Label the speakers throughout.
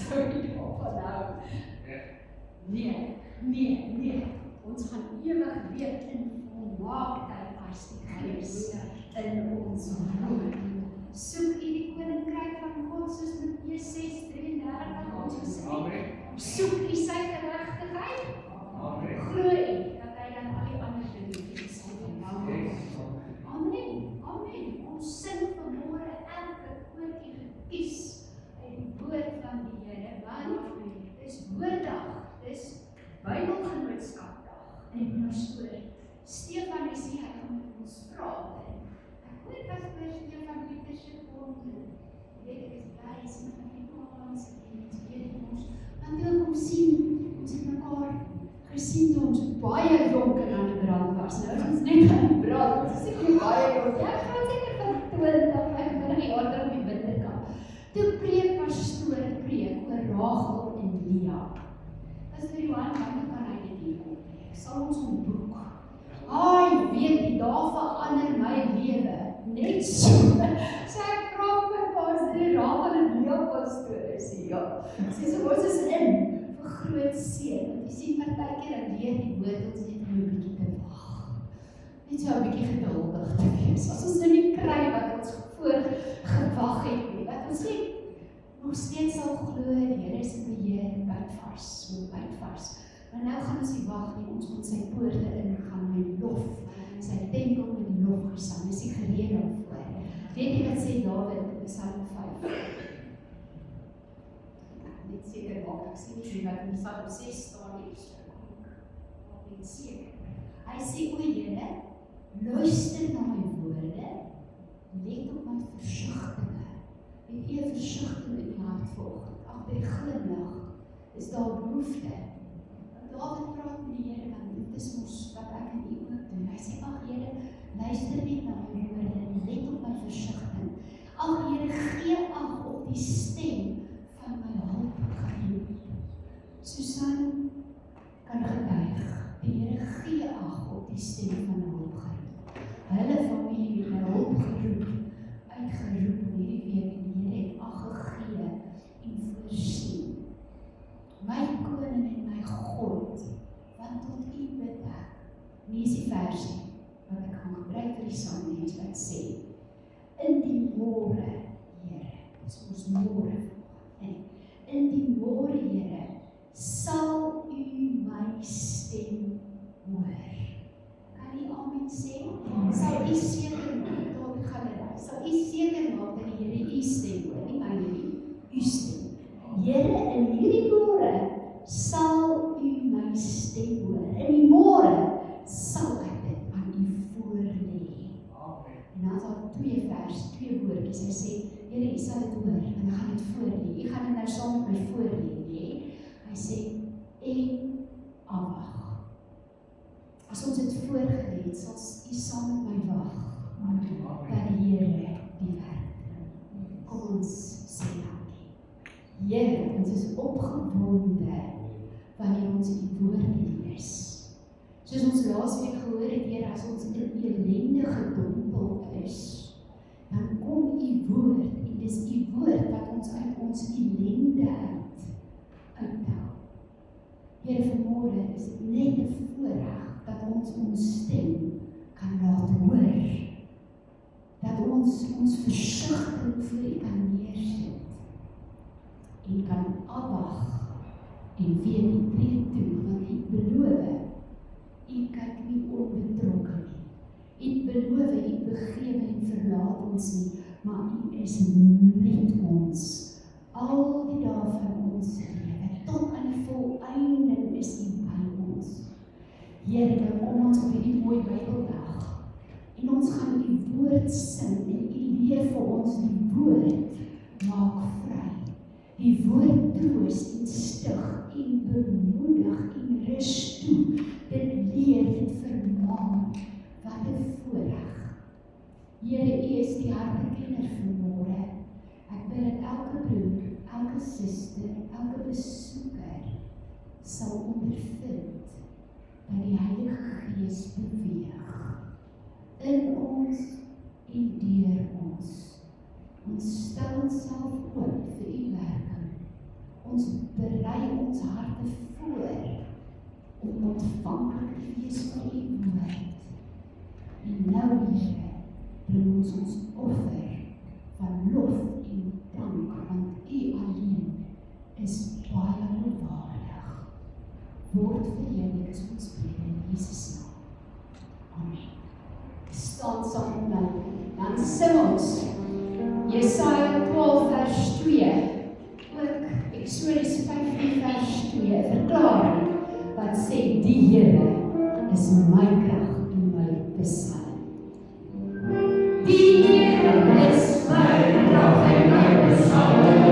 Speaker 1: sou nie daarvan hou. Nee. Ons gaan ewig leef in volmaaktheid as die Gees in ons woord. Soek u die koninkryk van God soos Matteus 6:33 ons gesê. Soek u sy geregtigheid. Glo u dat hy dan al die ander dinge sal doen. Amen. Ons sing vanmôre elke koortjie gekies uit die woord van die Here, want dis woorddag, dis Bybelgenootskapdag en pastoor Stefan is hier, hy gaan met ons praat. Ek hoor pastoor Stefan Pieter se kom. Ek is bly as met my Afrikaans en ons weet ons, want toe ek hom sien, ons het mekaar gesien toe ons baie jonk en aan die brand was. Nou is ons net aan die brand, ons is nie baie jonk. Ja, ek gaan seker van 20 jaar terug op die winterkant. Toe preek pastoor oor Rachel en Lea. Pastor Johan, wanneer kan hy dit hier kom? Ek sal ons ontboek. Weet die dae verander my lewe. Net so. So ek vra my pastor, Rachel en Lea pastoor is hier. Ja. So ons is in vir groot seën. Want jy sien partykeer dan leer die woord ons net om 'n bietjie te wag. Net so 'n bietjie geduldig te wees. As ons nou nie kry wat ons voorgewag het nie, wat ons net nog steeds sal glo, die Here is in beheer, byt vas. Maar nou gaan ons nie wag nie, ons moet sy poorte ingaan met lof, sy tempel met lofgesang, is die gereed daarvoor. Weet jy wat sê Dawid in Psalm 5? Net seker maak, ek sê nie wat in Psalm 6 staan nie, ek weet seker. Hy sê, o Here, luister na my woorde, let op my versigtinge. Het jy 'n versigtiging in die hart vanoggend? Agter die glimlag is daar behoefte. Dawid praat met die Here, want dit is mos wat ek en u ook doen. Hy sê, ag Here, luister net na my woorde en let op my versigtiging. Ag Here, gee ag op die stem van my hulpgeroep. Susan kan getuig, die Here gee ag op die stem van my hulpgeroep. Hulle familie het my hulpgeroep uitgeroep in hierdie week en die Here het ag gegee en voorsien. My koning en my God, want tot u bid ek. Nie is die versie wat ek gaan gebruik vir die Sangdiens wat sê, in die môre, Here, dis ons môre, in die môre, Here, sal u my stem hoor. Kan u amen sê? Sal u seker maak, daar gaan dit, sal u seker maak dat die Here u stem hoor, nie myne nie, u stem. Here, in hierdie môre sal u my stem hoor. In die môre sal ek dit aan u voorlê. En dan is daar twee woordjies. Hy sê, Here, u sal dit hoor, en dan gaan dit voorlê. U gaan dit nou saam met my voorlê, nee. Hy sê, en afwag. As ons dit voorgelê het, sal u saam met my wag, dat die Here die werk doen. Kom ons sê dankie. Here, ons is opgewonde wanneer ons die woord lees. Soos ons laasweek gehoor het, Here, as ons in die ellende gedompel is, dan kom u woord, en dis u woord wat ons uit ons ellende uithaal. Here, vanmôre is dit net 'n voorreg dat ons stem kan laat hoor. Dat ons versigtiging voor u kan neersit. En kan afwag en weer die tree toe, want u beloof, u kyk nie onbetrokke nie. U beloof, u begewe en verlaat ons nie, maar u is met ons, al die dae van ons lewe, tot aan die volëinding is u by ons. Here, dan kom ons op hierdie mooi Bybeldag, en ons gaan u woord sing, en u leer vir ons die woord, maak vry. Die woord troos en stig en bemoedig en rus toe. Dit leer, dit vermaan. Wat 'n voorreg. Here, u is die hartekenner vanmôre. Ek bid dat elke broer, elke suster, elke besoeker sal ondervind dat die Heilige Gees beweeg in ons en deur ons. Ons stel onsself oop vir u werking. Ons berei ons harte voor om ontvankelijk te wees vir die woord. En nou, Here, bring ons offer van lof en dank, want U alleen is baie waardig. Word verheerlik is ons bid in Jesus naam. Amen. Staan saam met my, dan sing ons Jesaja 12 vers 2, ook Eksodus 15 vers 2, verklaring wat sê die Here is my krag en my beskerming. Die Here is my krag en my beskerming.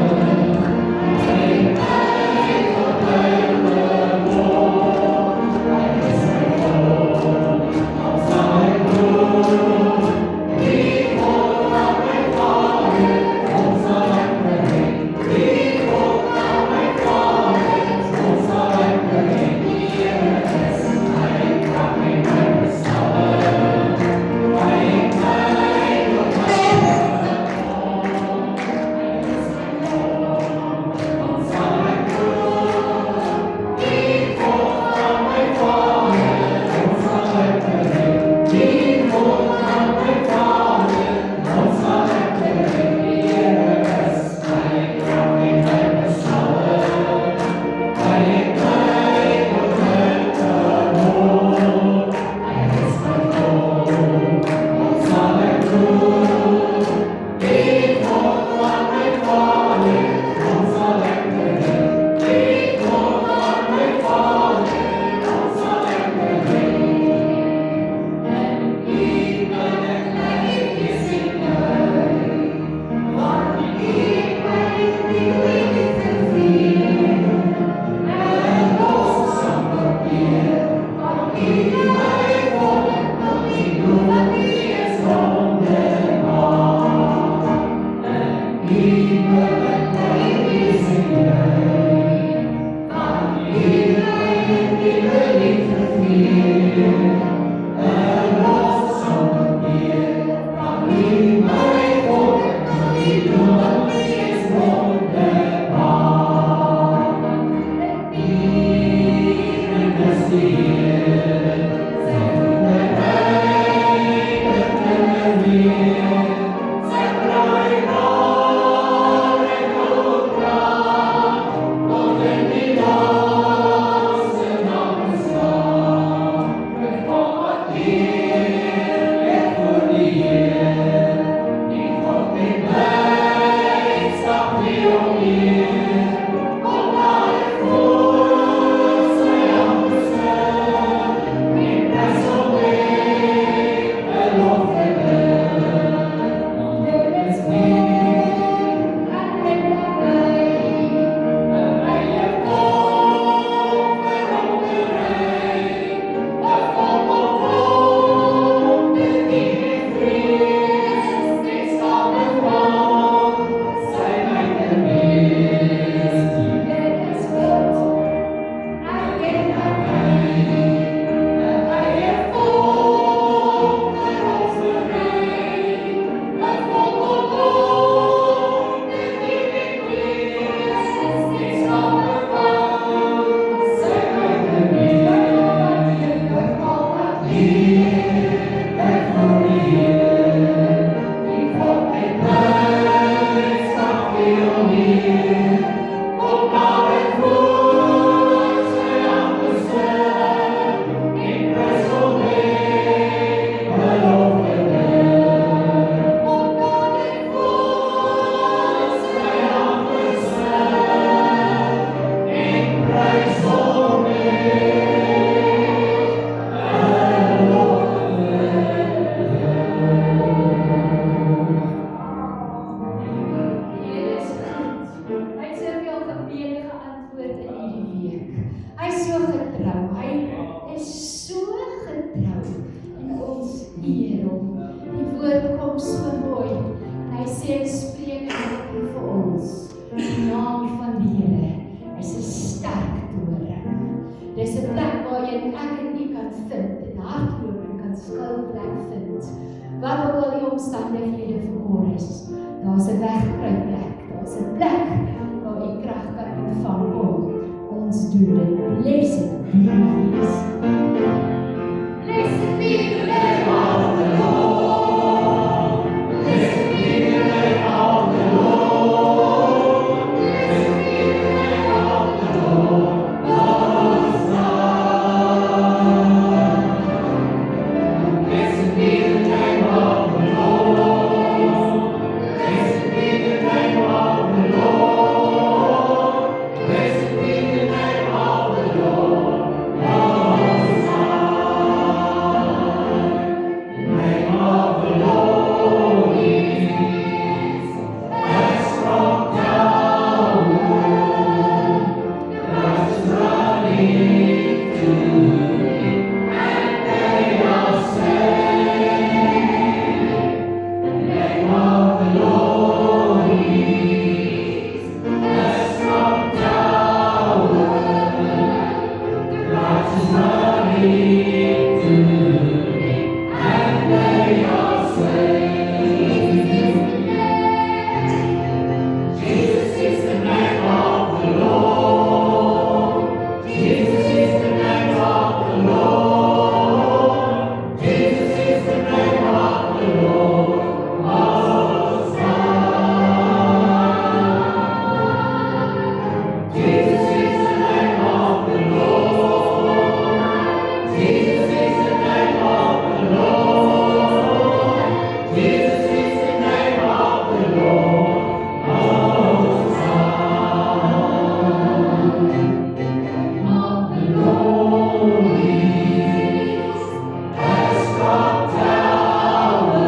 Speaker 1: Daar's 'n wegkruipplek, daar's 'n plek waar jy krag kan ontvang. student, blessed be his. Blessed be the name of the Lord. Blessed be the name of the Lord. Blessed be the name of the Lord. Most High. Blessed be the name of the Lord. Blessed be the name of the Lord. Blessed be the name of the Lord. Most High. The name of the Lord is a strong tower. The righteous run into it, and they are saved. The name of the Lord is a strong tower. The righteous run into it, and they are saved. Jesus is the name of the Lord. Jesus is the name of the Lord. Jesus is the name of the Lord. Most High. Jesus is the name of the Lord. Jesus is the name of the Lord. Jesus is the name of the Lord. Most High. Of the Lord is a strong tower.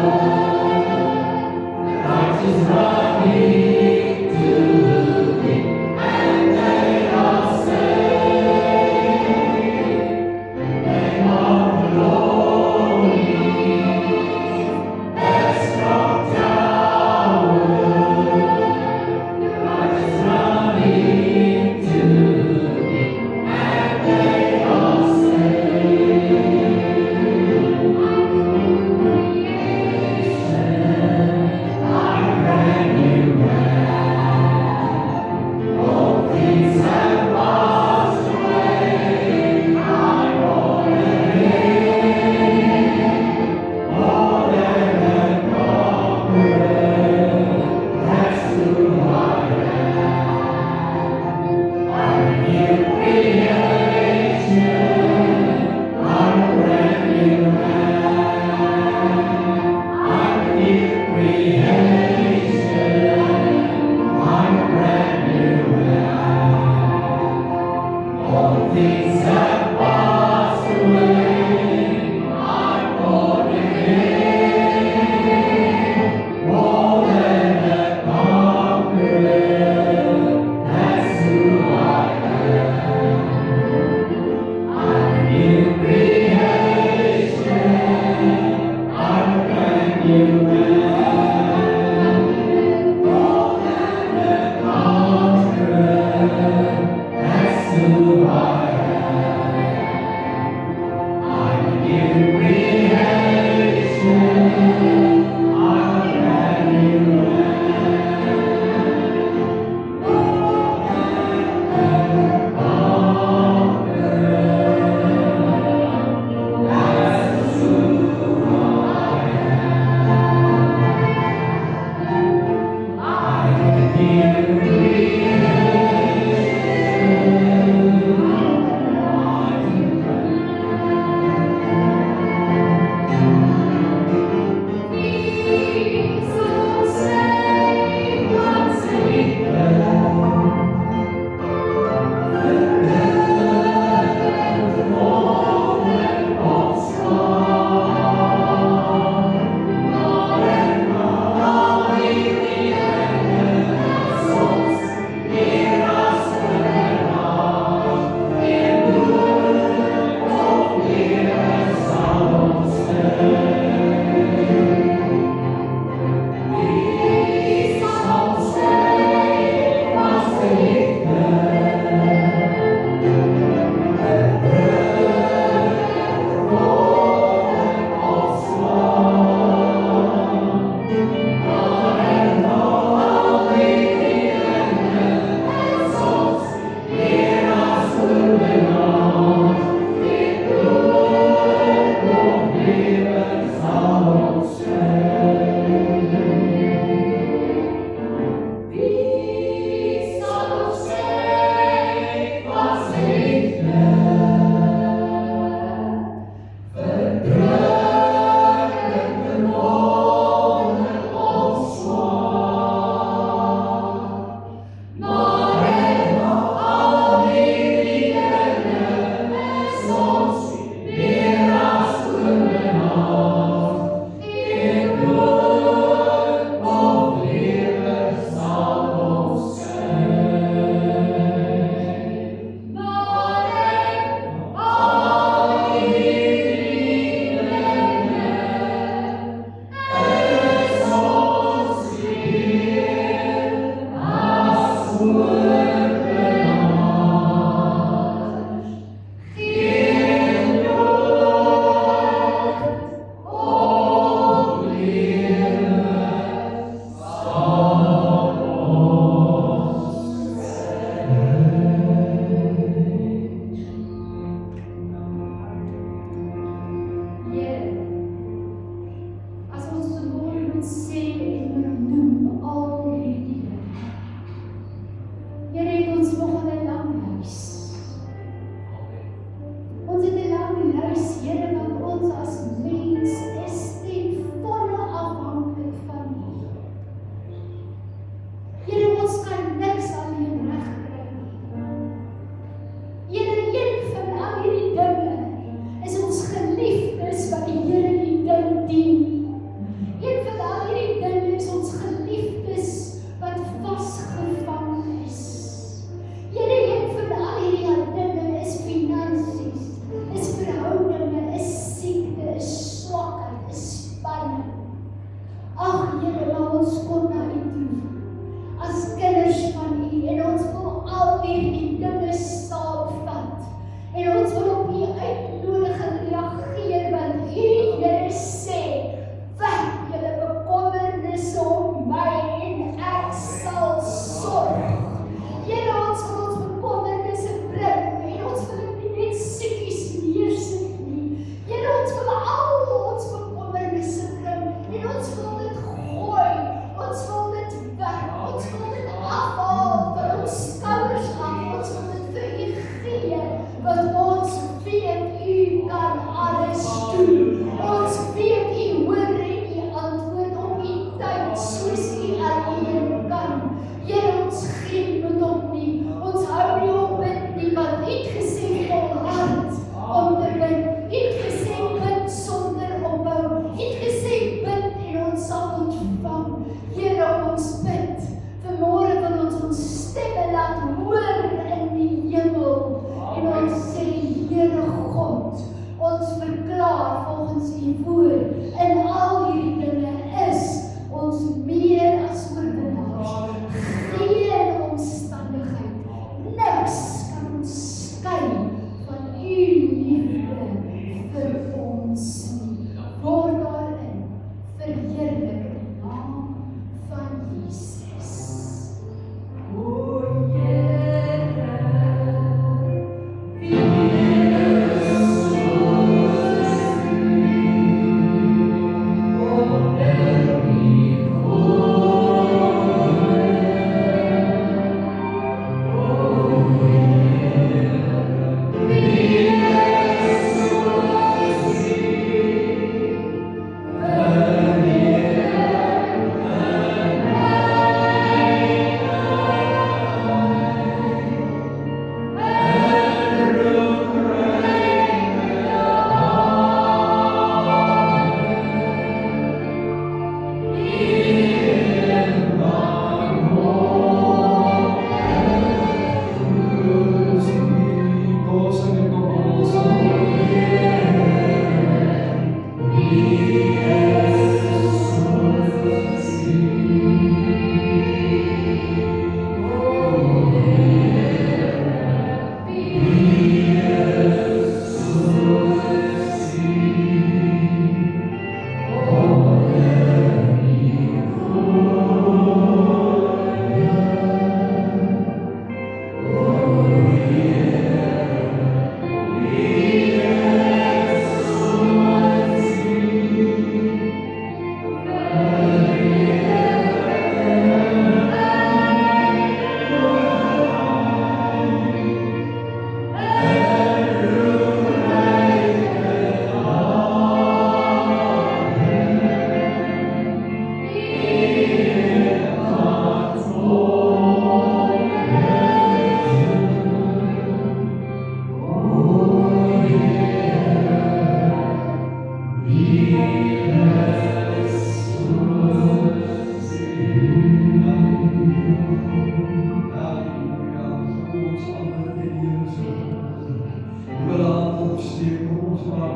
Speaker 1: The righteous run into it, and they are saved. The name of the Lord is a strong tower. The righteous run into it, and they are saved. I'm brand new man. All things have passed away. I'm born again. More than a conqueror. That's who I am. I'm a new creation. I'm a brand new man. I'm a new creation. I'm a brand new man. All things have passed away. I'm born again. More than a conqueror. That's who I am. I'm a new creation. I'm a brand new man. More than a conqueror. That's who I am.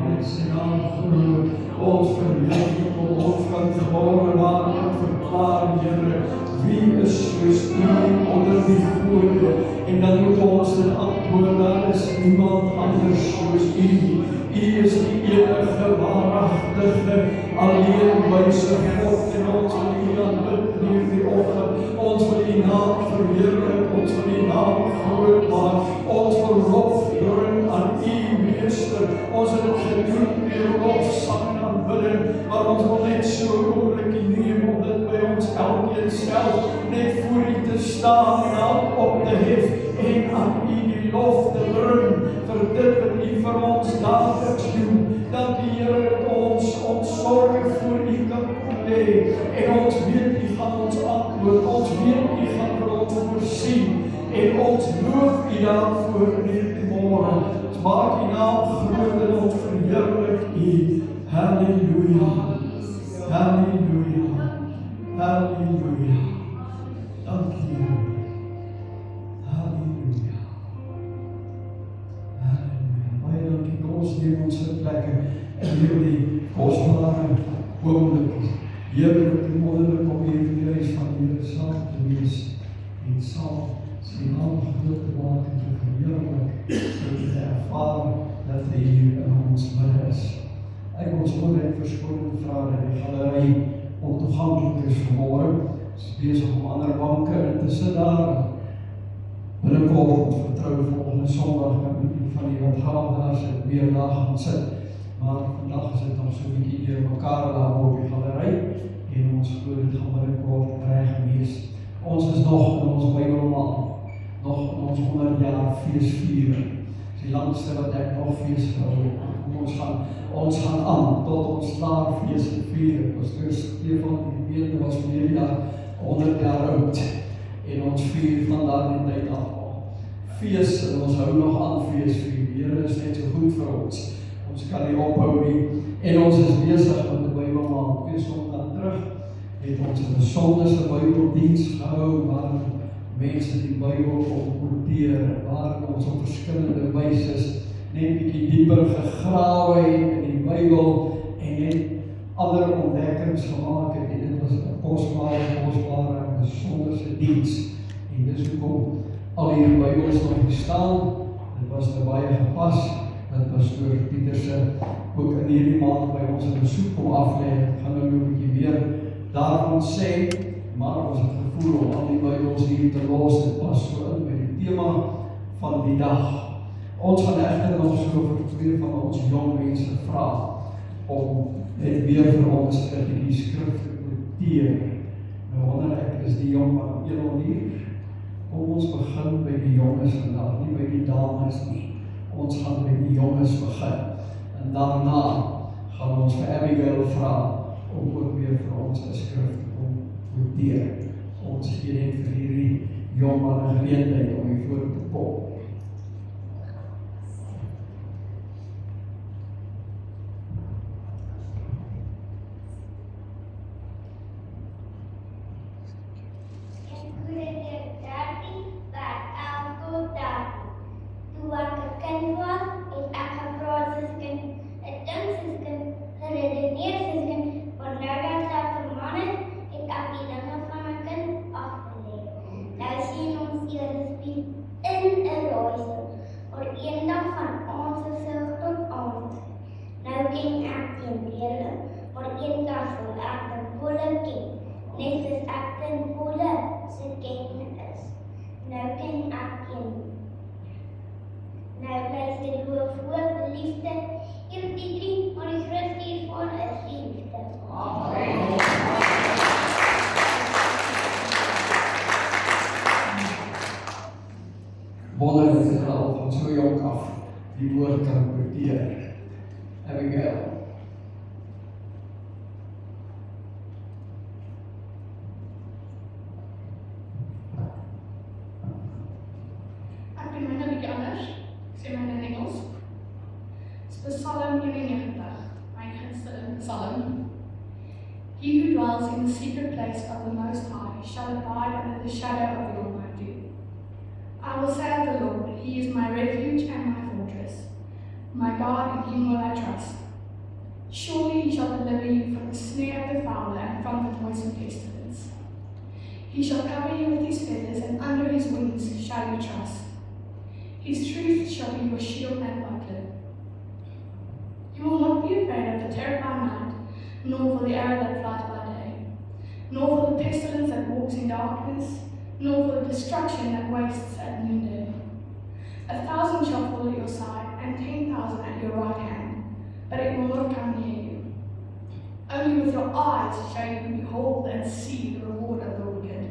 Speaker 2: met zijn naam groeien. Ons verheerlijken, ons kan geboren maken en verklaren, Heer. Wie is soos U onder die goede? En dan moet ons een antwoord, daar is niemand anders soos U. U is die enige, waarachtige, alleen wijze God. En ons wil U aanbid hier die ochtend. Ons wil U naam verheerlijk, ons wil U naam groot maak. Ons wil lof bring aan U, Meester. Ons het het gedoen weer lof, sang en aanbidden. Maar ons wil net so oomlikkie neem om dit by ons elkeen self net voor U te staan en hand op te hef en aan U die lof te bring vir dit wat U vir ons dagelijks doen. Dankie Here dat ons sorge voor U kan kom lê en ons weet U gaan ons antwoord, ons weet U gaan vir ons voorsien en ons loof U daarvoor in hierdie môre. Ons maak U naam groot en ons verheerlik U. Halleluja. Halleluja. Halleluja. Dankie Here. Halleluja. Halleluja. Baie dankie, kom ons neem ons plekke en hierdie kosbare oomblik. Heerlik en wonderlik om hier in die huis van die Here saam te wees en saam sy naam groot te maak en te verheerlik en te ervaar dat hy hier in ons midde is. Ek ons moet net verskoning vra dat die galery ontoeganklik is vanmôre. Ons is besig om ander banke in te sit daar. Binnekort vertrou volgende Sondag met van die wat graag daar sit, weer daar gaan sit. Maar vandag is dit nog so 'n bietjie deur mekaar daar op die galery en ons glo dit gaan binnekort reg wees. Ons is nog in ons Bybelmaand, nog in ons 100 jaar feesviering. Die langste wat ek nog fees gehou. Ons gaan aan tot ons klaar fees vier. Pastor Stefan die Beende was verlede jaar 100 jaar oud en ons vier van daardie tyd af fees en ons hou nog aan fees vier. Die Here is net so goed vir ons. Ons kan nie ophou nie en ons is besig met die Bybelmaand. 2 Sondae terug het ons 'n besondere Bybeldiens gehou waar mense die Bybel ontmoeteer, waar ons op verskillende wyse net bietjie dieper gegrawe het in die Bybel en net ander ontdekkings gemaak het. En dit was 'n kosbare en besondere diens. En dis hoekom al hierdie Bybels nog bestaan. Dit was baie gepas dat Pastor Pieterse ook in hierdie maand by ons 'n besoek kom aflê. Ek gaan nou 'n bietjie meer daarvan sê, maar ons het gevoel om al die Bybels hier te los. Dit pas so in by die tema van die dag. Ons gaan egter nog so vir 2 van ons jong mense vra om net weer vir ons die skrif te noteer. Nou wonder ek, is die jong man eenal hier? Kom ons begin by die jonges vandag, nie by die dames nie. Ons gaan by die jonges begin. En daarna gaan ons vir Abigail vra om ook weer vir ons 'n skrif te kom noteer. Ons gee net vir hierdie jong man 'n geleentheid om hier voor te kom. Wonderlik is al van so jong af die woord kan noteer. Abigail.
Speaker 3: Ek doen myne 'n bietjie anders. Ek sê myne in Engels. Dis Psalm 91, my gunsteling Psalm. He who dwells in the secret place of the Most High shall abide under the shadow of the Almighty. I will say of the Lord, He is my refuge and my fortress. My God, in him will I trust. Surely he shall deliver you from the snare of the fowler and from the noisome pestilence. He shall cover you with his feathers, and under his wings shall you trust. His truth shall be your shield and buckler. You will not be afraid of the terror by night, nor for the arrow that flies by day, nor for the pestilence that walks in darkness, nor for the destruction that wastes at noonday. 1,000 shall fall at your side, and 10,000 at your right hand, but it will not come near you. Only with your eyes shall you behold and see the reward of the wicked.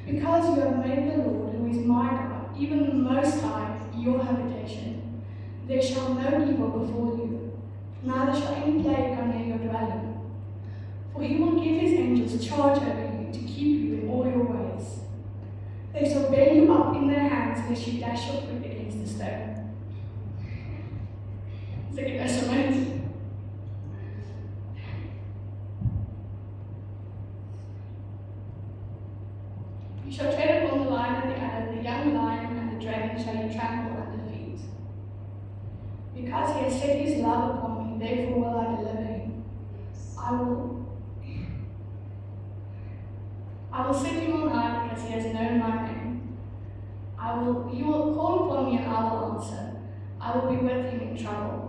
Speaker 3: Because you have made the Lord, who is my God, even the Most High, your habitation, there shall no evil befall you, neither shall any plague come near your dwelling. For he will give his angels charge over you to keep you in all your ways. They shall bear you up in their hands, lest you dash your foot against the stone. Second Estimate. You shall tread upon the lion and the adder, the young lion and the dragon shall you trample under feet. Because he has set his love upon me, therefore will I deliver him. I will set him on high because he has known my name. He will call upon me and I will answer. I will be with him in trouble.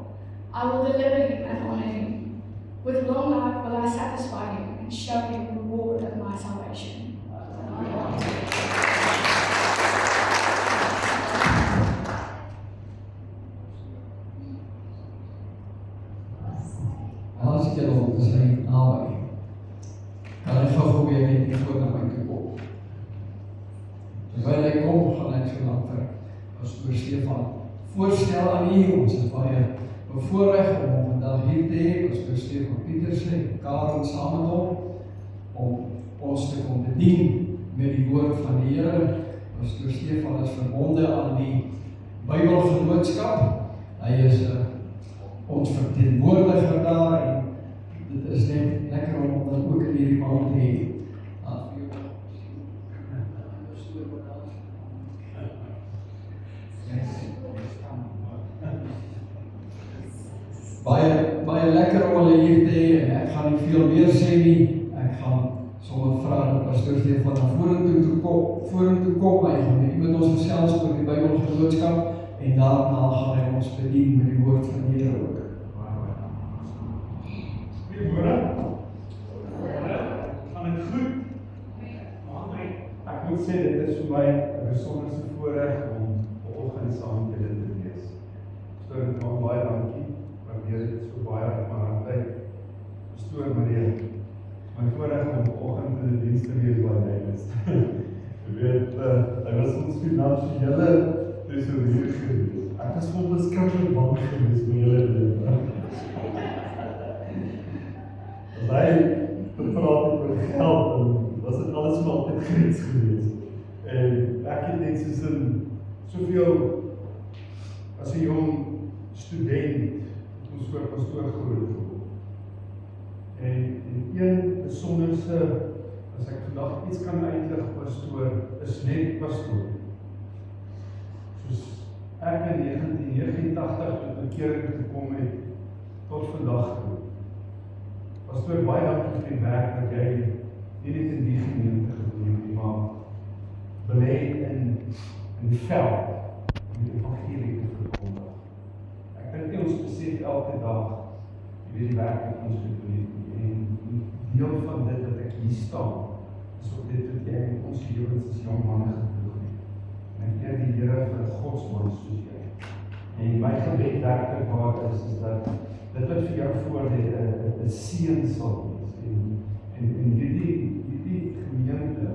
Speaker 3: I will deliver him and honor him. With long life will I satisfy him and show him the reward of my salvation.
Speaker 2: Als ik julle sy naby, kan ek gou weer net die voor na my toe kom. Terwyl hy kom, gaan ek so lank vir Pastoor Stefan voorstel aan u. Ons is baie bevoorreg om hom vandag hier te hê, Pastoor Stefan Pieterse en Karen saam met hom, om ons te kom bedien met die woord van die Here. Pastoor Stefan is verbonde aan die Bybelgenootskap. Hy is ons verteenwoordiger daar en dit is net lekker om dat ook in hierdie maand te hê. Baie lekker om hulle hier te hê en ek gaan nie veel meer sê nie. Ek gaan sommer vra dat Pastoor Stefan na vorentoe kom. Hy gaan met ons gesels oor die Bybelgenootskap en daarna gaan hy ons bedien met die woord van die Here ook.
Speaker 4: Goeiemôre. Gaan dit goed? Ek moet sê dit is vir my 'n besonderse voorreg om vanoggend saam met julle te wees. Pastoor, baie dankie. Waardeer dit so baie uit my tyd. Pastoor Marie, my voorreg om vanoggend in die diens te wees by Nederlands. Jy weet, hy was ons finansiële tesourier gewees. Ek was vol beskikbaar bang gewees met julle lewe. As hy gepraat het oor geld, dan was dit alles maar altyd grens gewees. En ek het net soos in soveel, as 'n jong student, ons voor pastoor groot geword. En een besonderse, as ek vandag iets kan uitlig, pastoor, is net pastoor. Soos ek in 1989 tot bekering gekom het, tot vandag toe. Pastoor, baie dankie vir die werk wat jy nie net in die gemeente gedoen het, maar belê in die veld om die evangelie te verkondig. Ek dink ons besef elke dag die werk wat ons gedoen het. En deel van dit wat ek hier staan, is ook dit wat jy in ons lewens as jong manne gedoen het. En ek eer die Here vir 'n godsman soos jy. En my gebed werklik waar is dat dit wat vir jou voorlê 'n seën sal wees. En hierdie gemeente,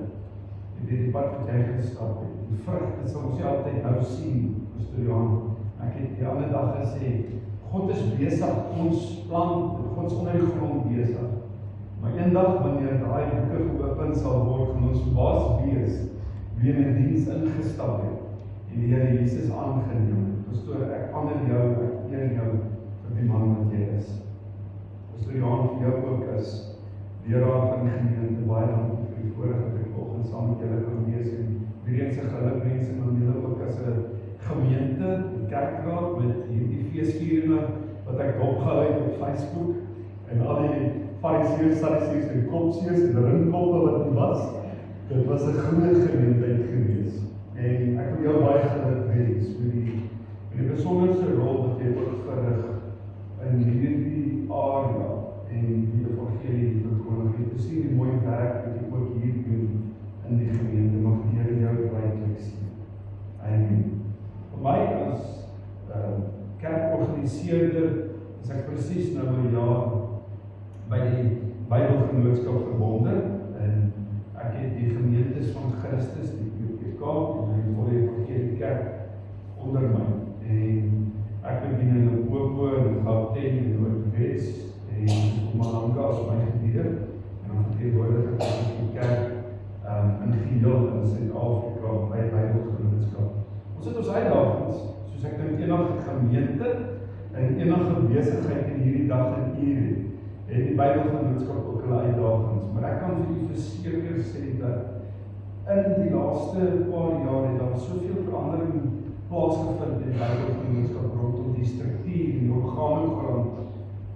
Speaker 4: die pad wat jy gestap het, die vrug, dit sal ons nie altyd nou sien, Pastoor Johan. Ek het die ander dag gesê, God is besig, ons plan, God is onder die grond besig. Maar eendag wanneer daai boeke geopen sal word, gaan ons verbaas wees wie in 'n diens ingestap het en die Here Jesus aangeneem het. Pastoor, ek aanneem jou, ek eer jou vir die man wat jy is. Pastoor Johan, vir jou ook as leraar van die gemeente, baie dankie vir die voorreg dat ek vanoggend saam met julle kan wees en weer eens 'n geluk wens aan julle ook as 'n gemeente, kerkraad met hierdie feesvieringe wat ek opgehou het op Facebook en al die fariseërs, sadduseërs en kopseërs en rinkoppe wat nie was. Dit was 'n groot geleentheid geweest. En ek wil jou baie geluk wens met die besonderse rol wat jy ook verrig in hierdie area en die evangelie verkondig. Te sien die mooi werk wat jy ook hier doen in die gemeente, mag die Here jou ryklik sien. Amen. Vir my as kerkorganiseerder is ek presies nou 'n jaar by die Bybelgenootskap verbonde en ek het die gemeentes van Christus, die PPK en die Volle Evangelie Kerk onder my. En ek bedien in Limpopo en Gauteng en Noordwes en Mpumalanga as my gebiede en dan verteenwoordig ek die kerk in geheel in Suid-Afrika by Bybelgenootskap. Ons het ons uitdagings, soos ek dink enige gemeente en enige besigheid in hierdie dag en uur het die Bybelgenootskap ook hulle uitdagings, maar ek kan vir u verseker sê dat in die laaste paar jaar het daar soveel verandering plaasgevind in die Bybelgenootskap rondom die struktuur en die organogram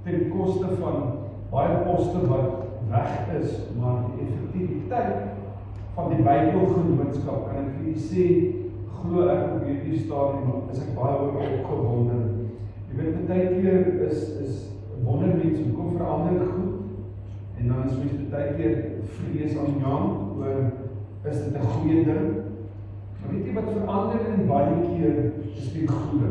Speaker 4: ten koste van baie poste wat weg is, maar die effektiwiteit van die Bybelgenootskap kan ek vir u sê, glo ek op hierdie stadium is ek baie opgewonde. Jy weet, baie keer is wondermens, hoekom verander goed? En dan is mens baie keer vrees aan Jan, oor is dit 'n goeie ding? Maar weet jy wat verander in baie keer is die goede.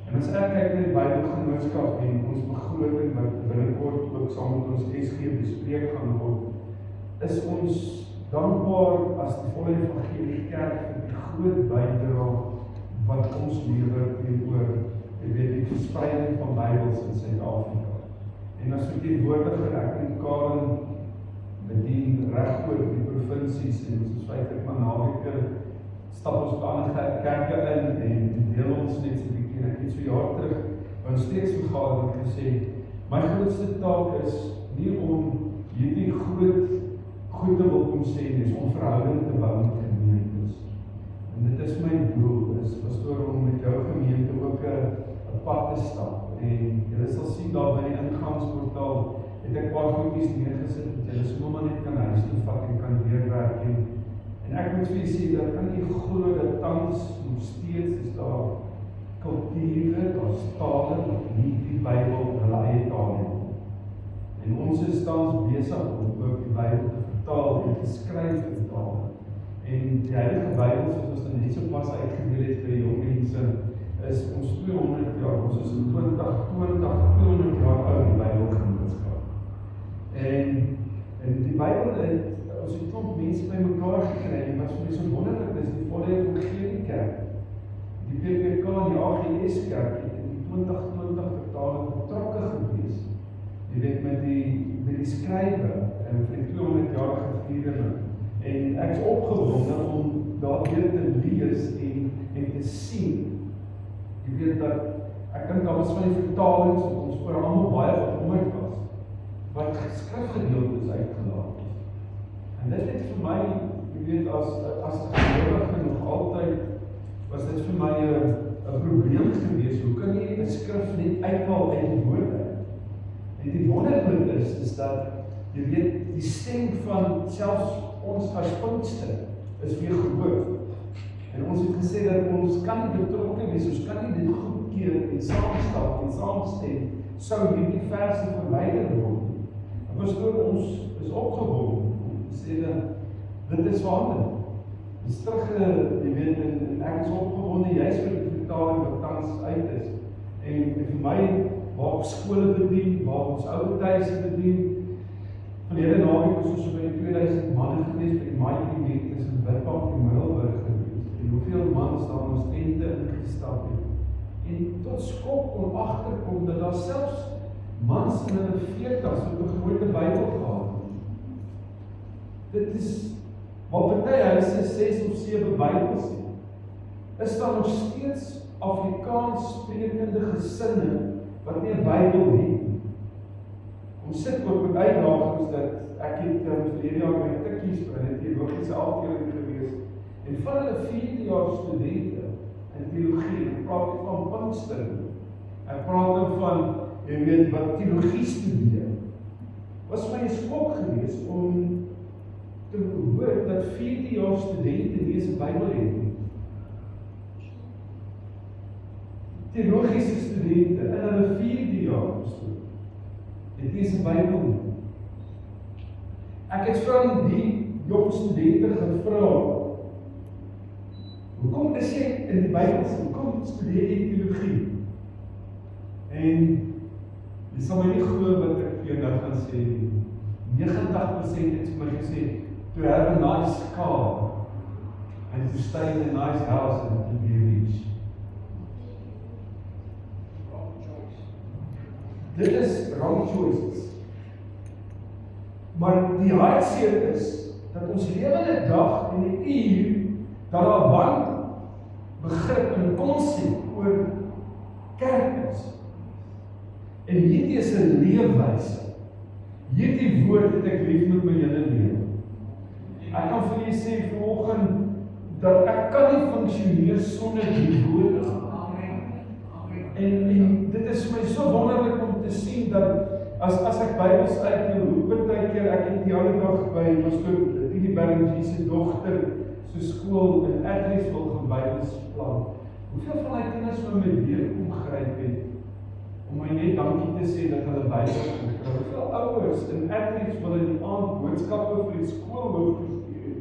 Speaker 4: En as ek kyk na die Bybelgenootskap en ons begroting wat binnekort ook saam met ons SG bespreek gaan word, is ons dankbaar as die Volle Evangelie Kerk vir die groot bydrae wat ons lewer teenoor die verspreiding van Bybels in Suid-Afrika. En as verteenwoordiger ek en Karen bedien reg oor die provinsies en ons is feitlik maar naweke stap ons by ander kerke in en deel ons net so 'n bietjie. Ek het so jaar terug by ons steeksvergadering gesê, my grootste taak is nie om hierdie groot goed te wil kom sê, dis om verhouding te bou met gemeentes. En dit is my doel, is pastoor om met jou gemeente ook 'n pad te stap. En julle sal sien daar by die ingangsportaal het ek paar goedjies neergesit wat julle sommer net kan huis toe vat en kan deurwerk. En ek moet vir julle sê dat kan nie glo dat tans nog steeds is daar kulture, daar's tale wat nie die Bybel in hulle eie taal het. En ons is tans besig om ook die Bybel te vertaal en te skryf in taal. En die Heilige Bybel, soos ons dan net so pas uitgedeel het vir jong mense, is ons 200 jaar, ons is in 200 jaar oud die Bybelgenootskap. En die Bybel het, ons het klomp mense by mekaar gekry, en wat vir my so wonderlik is, die Volle Evangelie Kerk, die PPK, die AGS Kerk, het in die 2020 vertaling betrokke gewees. Jy weet, met die skrywe, en vir die 200-jarige viering. En ek is opgewonde om daar weer te lees en te sien. Jy weet dat, ek dink daar was van die vertalings wat ons oor allemaal baie bekommerd was, wat skrifgedeeltes uitgelaat is. En dit het vir my, jy weet, as gelowige nog altyd, was dit vir my 'n probleem gewees. Hoe kan jy 'n skrif net uithaal uit die woorde? En die wonderlik is dat, jy weet, die stem van selfs ons as Pinkster is weer gehoor. En ons het gesê dat ons kan nie betrokke wees, ons kan nie dit goedkeur en saamstap en saamstem, sou hierdie verse verwyder word. En pastoor, ons is opgewonde om te sê dat dit is verander. Dit is terug, jy weet, en ek is opgewonde, juist vir die vertaling wat tans uit is. En vir my, waar op skole bedien, waar ons oude thuise bedien, van die hele naweek was ons so by 2000 manne gewees, by die maaiklinie tussen Witbank en Middelburg gewees, en hoeveel mans daar ons tente ingestap het, en tot skok kon agterkom, dat daar selfs mans in hulle 40's met 'n gewone Bybel gehad. Dit is, waar party huise 6 of 7 Bybels het, is daar nog steeds Afrikaans sprekende gesinne, wat nie 'n Bybel het. Ons sit ook met uitdagings dat ek het verlede jaar by Tikkies by die teologiese afdeling gewees en van hulle 4de jaar studente in teologie. Ek praat nie van Pinkster nie. Ek praat ook van, jy weet, wat teologie studeer. Was my 'n skok geweest om te hoor dat 4de-jaar studente nie eens 'n Bybel het nie. Teologiese studente in hulle 4de-jaar het nie eens 'n Bybel nie. Ek het van die jong studente gevra, hoekom is jy in die Bybel, hoekom studeer jy teologie? En jy sal my nie glo wat ek vir jou nou gaan sê nie. 89% het vir my gesê, to have a nice car and to stay in a nice house and to be rich. Dit is wrong choices. Maar die hartseer is, dat ons lewende dag en die uur, dat daar wanbegrip en konsep oor kerk is. En hierdie is 'n leefwyse. Hierdie woord het ek lief met my hele lewe. Ek kan vir julle sê vanoggend, dat ek kan nie funksioneer sonder die woord. En dit is vir my so wonderlik om te sien, dat as ek Bybels uitdeel, baie keer, ek het die ander dag by Pastor Tini Berlingie se dogter, so skool in Atteridge wil gaan Bybels plan. Hoeveel van die kinders wat my weer omgryp het, om my net dankie te sê dat hulle Bybels gekry. Hoeveel ouers in Atteridge wil in die aand boodskappe vir die skool wou gestuur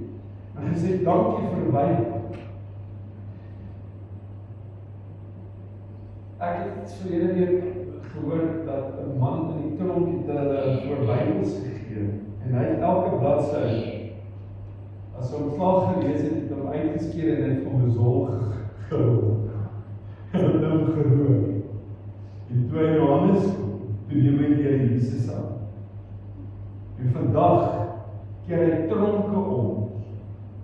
Speaker 4: en gesê dankie vir Bybel. Ek het verlede week gehoor dat 'n man in die tronk het hulle voor Bybels gegee en hy het elke bladsy, as hy ontslag gelees het hom uitgeskeer en het van bezol gehul. En hom gehoor. In 2 Johannes, toe neem hy die Here Jesus aan. En vandag keer hy tronke om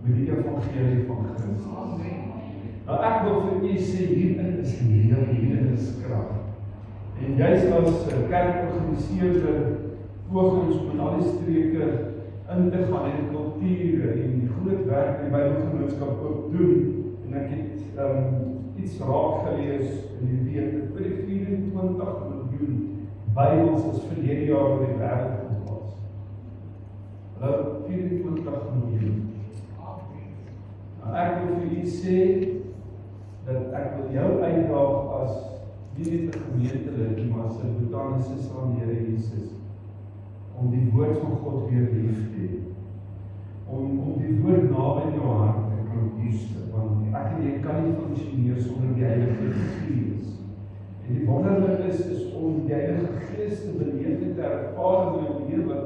Speaker 4: met die evangelie van Christus. Nou ek wil vir u sê, hierin is lewe, hierin is krag. En juist as kerkorganiseerder poog ons met al die streke in te gaan en kulture en die groot werk in die Bybelgenootskap ook doen. En ek het iets raak gelees in die week, dat vir die 24 miljoen Bybels is verlede jaar oor die wêreld geplaas. Hulle 24 miljoen. Nou ek wil vir u sê, dat ek wil jou uitdaag as nie net 'n gemeentelid, maar as 'n botanicus van die Here Jesus, om die woord van God weer lief te hê, om die woord naby in jou hart te kan koester, want ek en jy kan nie funksioneer sonder die Heilige Gees. En die wonderlik is om die Heilige Gees te beleef en te ervaar in jou lewe,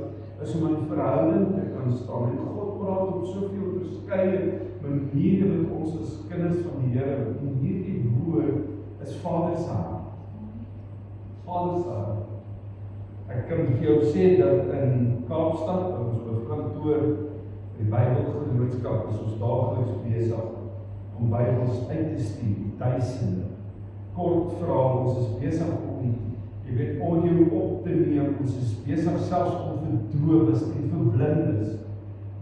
Speaker 4: is om in verhouding te kan staan. En God praat op soveel verskeie maniere met ons as kinders van die Here, en hierdie woord is Vader se hart. Vader se hart. Ek kan vir jou sê dat in Kaapstad, ons hoofkantoor, die Bybelgenootskap, is ons daagliks besig om Bybels uit te stuur, duisende. Kort verhaal, ons is besig om, jy weet, audio op te neem, ons is besig selfs om vir dowes en vir blindes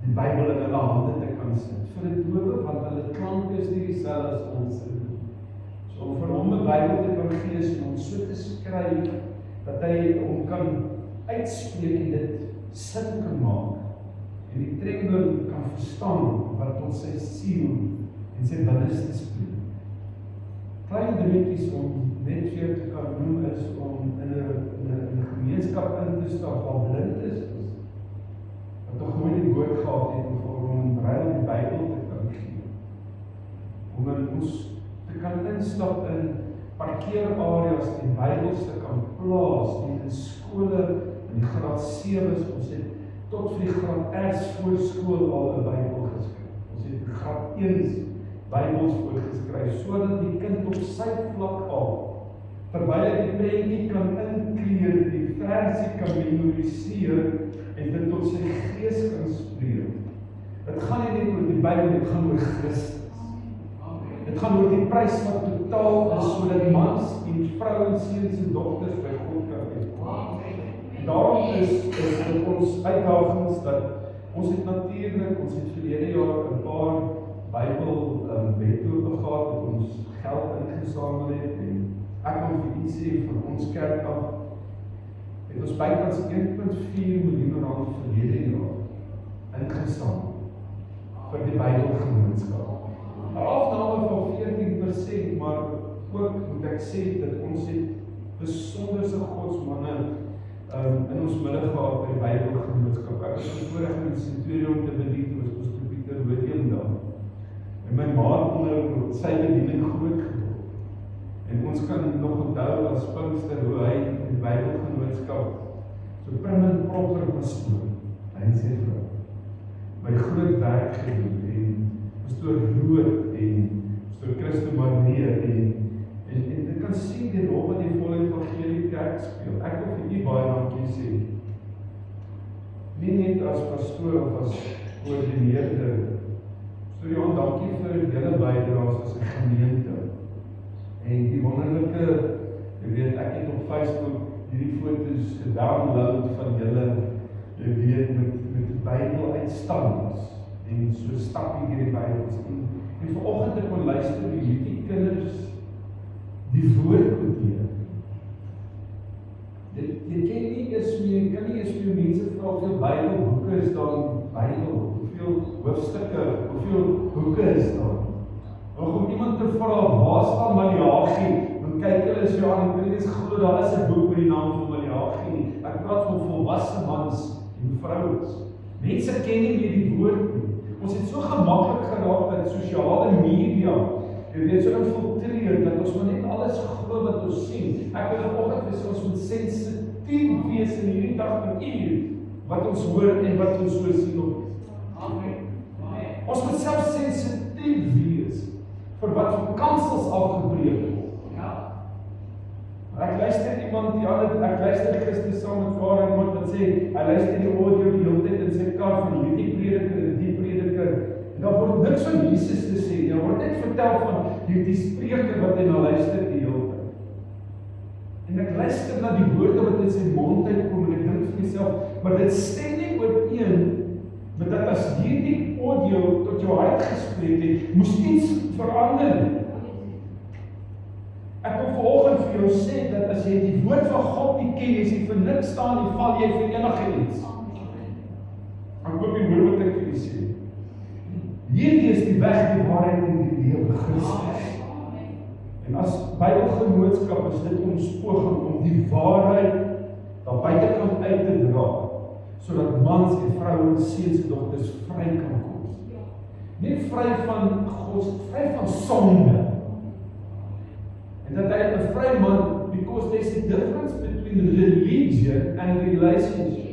Speaker 4: die Bybel in hulle hande te kan sit. Vir die dowe, want hulle klank is nie dieselfde as ons. So om vir hom 'n Bybel te kan gee, en om so te skryf, dat hy hom kan uitspreek en dit sin kan maak. En die trembling kan verstaan wat tot sy siel en sy binneste spreek. Klein dingetjies om net vir jou te kan noem is om in 'n gemeenskap in te stap waar blind is, wat nog nooit die woord gehad het om vir hom ruil die Bybel te kan gee. Om in ons te kan instap in parkeerareas en Bybels te kan plaas en in skole in die graad 7's, ons het tot vir die graad S voorskool al 'n Bybel geskryf. Ons het graad 1's Bybels voorgeskryf, sodat die kind op sy vlak al, terwyl hy die prentjie kan inkleer, die versie kan memoriseer en dit tot sy gees kan spreek. Dit gaan nie net oor die Bybel, dit gaan oor Christus. Dit gaan oor die prys wat totaal is, sodat mans en vrouens, seuns en dogters by God kan wees. En daarom is dit ons uitdagings dat ons het natuurlik, ons het verlede jaar 'n paar Bybel wetlope gehad, het ons geld ingesamel het en ek wil vir u sê van ons kerk af het ons bykans 1,4 miljoen rand verlede jaar ingesamel vir die Bybelgenootskap. 'n Afname van 14%, maar ook moet ek sê dat ons het besonderse godsmanne in ons midde gehad by die Bybelgenootskap. Ek was voorreg in die Centurion te bedien, toe was Pastor Pieter Rodium daar. En my maat onder sy bediening groot geword. En ons kan nog onthou as Pinkster hoe hy in die Bybelgenootskap so prim en proper pastoor, hy en sy vrou, my groot werk gedoen en Pastoor Rood en Pastoor Christo Marneer en dit kan sien die rol wat die volle evangelie kerk speel. Ek wil vir u baie dankie sê. Nie net as pastoor of as koördineerder. Pastoor Johan, dankie vir julle bydraes as 'n gemeente. En die wonderlike, jy weet, ek het op Facebook hierdie foto's gedownload van julle, jy weet, met Bybel uitstanders en so stap hier die Bybels in. En vanoggend ek kon luister hoe hierdie kinders die woord koteer. Jy kan nie eens meer mense vra hoeveel Bybelboeke is daar in Bybel, hoeveel hoofstukke, hoeveel boeke is daar. Nog om iemand te vra, waar staan Maleagi? Dan kyk hulle so aan en hulle glo daar is 'n boek met die naam van Maleagi nie. Ek praat van volwasse mans en vrouens. Mense ken nie meer die woord nie. Ons het so gemaklik geraak dat sosiale media, jy weet, so infiltreer, dat ons maar net alles glo wat ons sien. Ek wil vanoggend sê ons moet sensitief wees in hierdie dag en uur, wat ons hoor en wat ons so sien op. Amen. Ons moet self sensitief wees vir wat van kansels afgebreek word. Ek luister iemand die ander, ek luister gister saam met Karen iemand wat sê, hy luister die audio die hele tyd in sy kar van hierdie prediker en die prediker. En daar word niks van Jesus te sê, daar word net vertel van die spreker wat hy na luister die hele tyd. En ek luister na die woorde wat in sy mond uitkom en ek dink vir myself, maar dit stem nie ooreen met dat as hierdie audio tot jou hart gespreek het, moes iets verander. Ek wil vanoggend vir jou sê dat as jy die woord van God nie ken, as jy vir niks staan en val jy vir enige iets. Ek hoop jy hoor wat ek vir jy sê. Hierdie is die weg, die waarheid en die lewe, Christus. En as Bybelgenootskap is dit ons poging om die waarheid daar buitekant uit te dra, sodat mans en vrouens, seuns en dogters vry kan kom. Nie vry van vry van sonde. And that I am a free man because there's a difference between religion and relationship.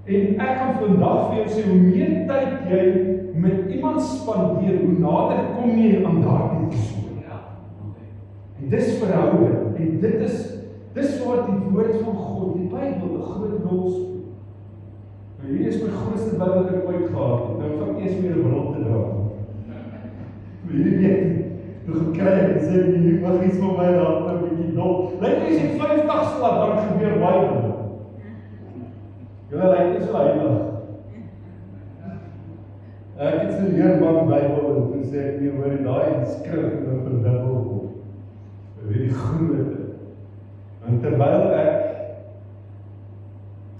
Speaker 4: En ek kan vandag vir jou sê, hoe meer tyd jy met iemand spandeer, hoe nader kom jy aan daardie persoon. En dis verhouding. En dis waar die woord van God, die Bybel, 'n groot rol speel. Nou hier is my grootste Bybel wat ek ooit gehad het. Nou vat eers meer 'n bril te dra. Hierdie weet, toe gekry en sê, jy mag iets van my raad, 'n bietjie dop. Lyk jy sê 50 slaap, dan gebeur baie dinge. Julle lyk nie so heilig. Ek het so leerbank Bybel en toe sê ek, nee hoor, daai skrif en dan verdubbel word. Jy weet die grote. En terwyl ek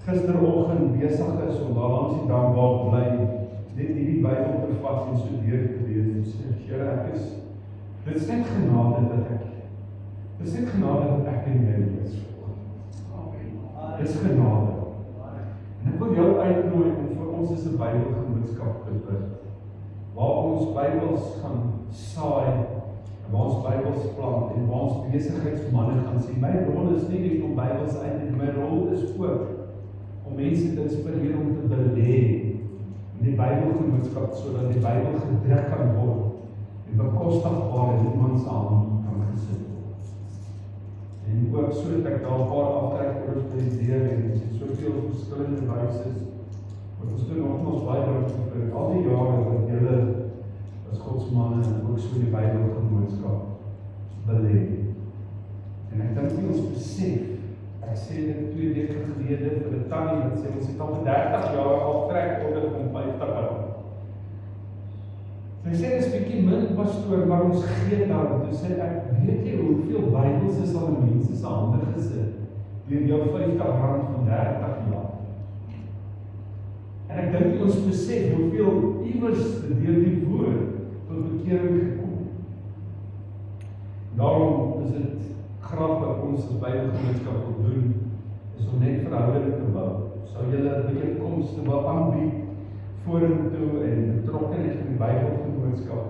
Speaker 4: gisteroggend besig is om daar langs die dam waar bly, net hierdie Bybel te vat en so deur te lees en sê, Here, dit is net genade dat ek in jou is. Dit is genade. En ek wil jou uitnooi om vir ons as 'n Bybelgenootskap te bid, waar ons Bybels gaan saai, en waar ons Bybels plant, en waar ons besigheidsmanne gaan sê, my rol is nie net om Bybels uit te, my rol is ook om mense te inspireer om te belê in die Bybelgenootskap, sodat die Bybel gedruk kan word, en bekostigbaar in iemand se hand kan gesit word. En ook sodat ek daar 'n paar aftrek oor die deur en soveel verskillende wyse, wat ons doen nogmaals baie dankie vir al die jare wat julle as godsmanne en ook so die Bybelgenootskap belê. En ek dink nie ons besef, ek sê dit 2 weke gelede vir 'n tannie wat sê ons het al vir 30 jaar aftrek onder van 50 jaar. Sy sê dis bietjie bietjie min pastoor, maar ons gee daarom. Toe sê ek, weet jy hoeveel Bybels is al in mense se hande gesit? Deur jou R50 van 30 jaar. En ek dink ons besef hoeveel iewers deur die woord tot bekering gekom. Daarom is dit graag wat ons as Bybelgemeenskap wil doen, is om net verhouding te bou. Sou julle byeenkomste wil aanbied vorentoe en betrokkenheid van die Bybelgemeenskap,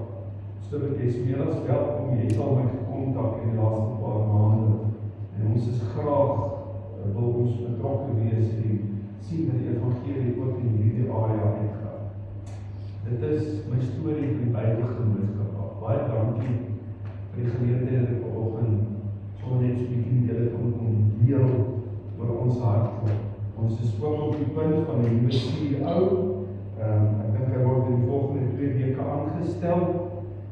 Speaker 4: so dat jy is meer as welkom, jy sal my gekontak in die laaste paar maande, en ons is graag, wil ons betrokken wees en sien dat die evangelie ook in hierdie area uitgaan. Dit is my storie van die Bybelgemeenskap. Baie dankie vir die geleentheid dat ek vanoggend so net so 'n bietjie met julle kon deel oor ons hart. Ons is ook op die punt van die nuwe CEO. Ek dink hy word in die volgende 2 weke aangestel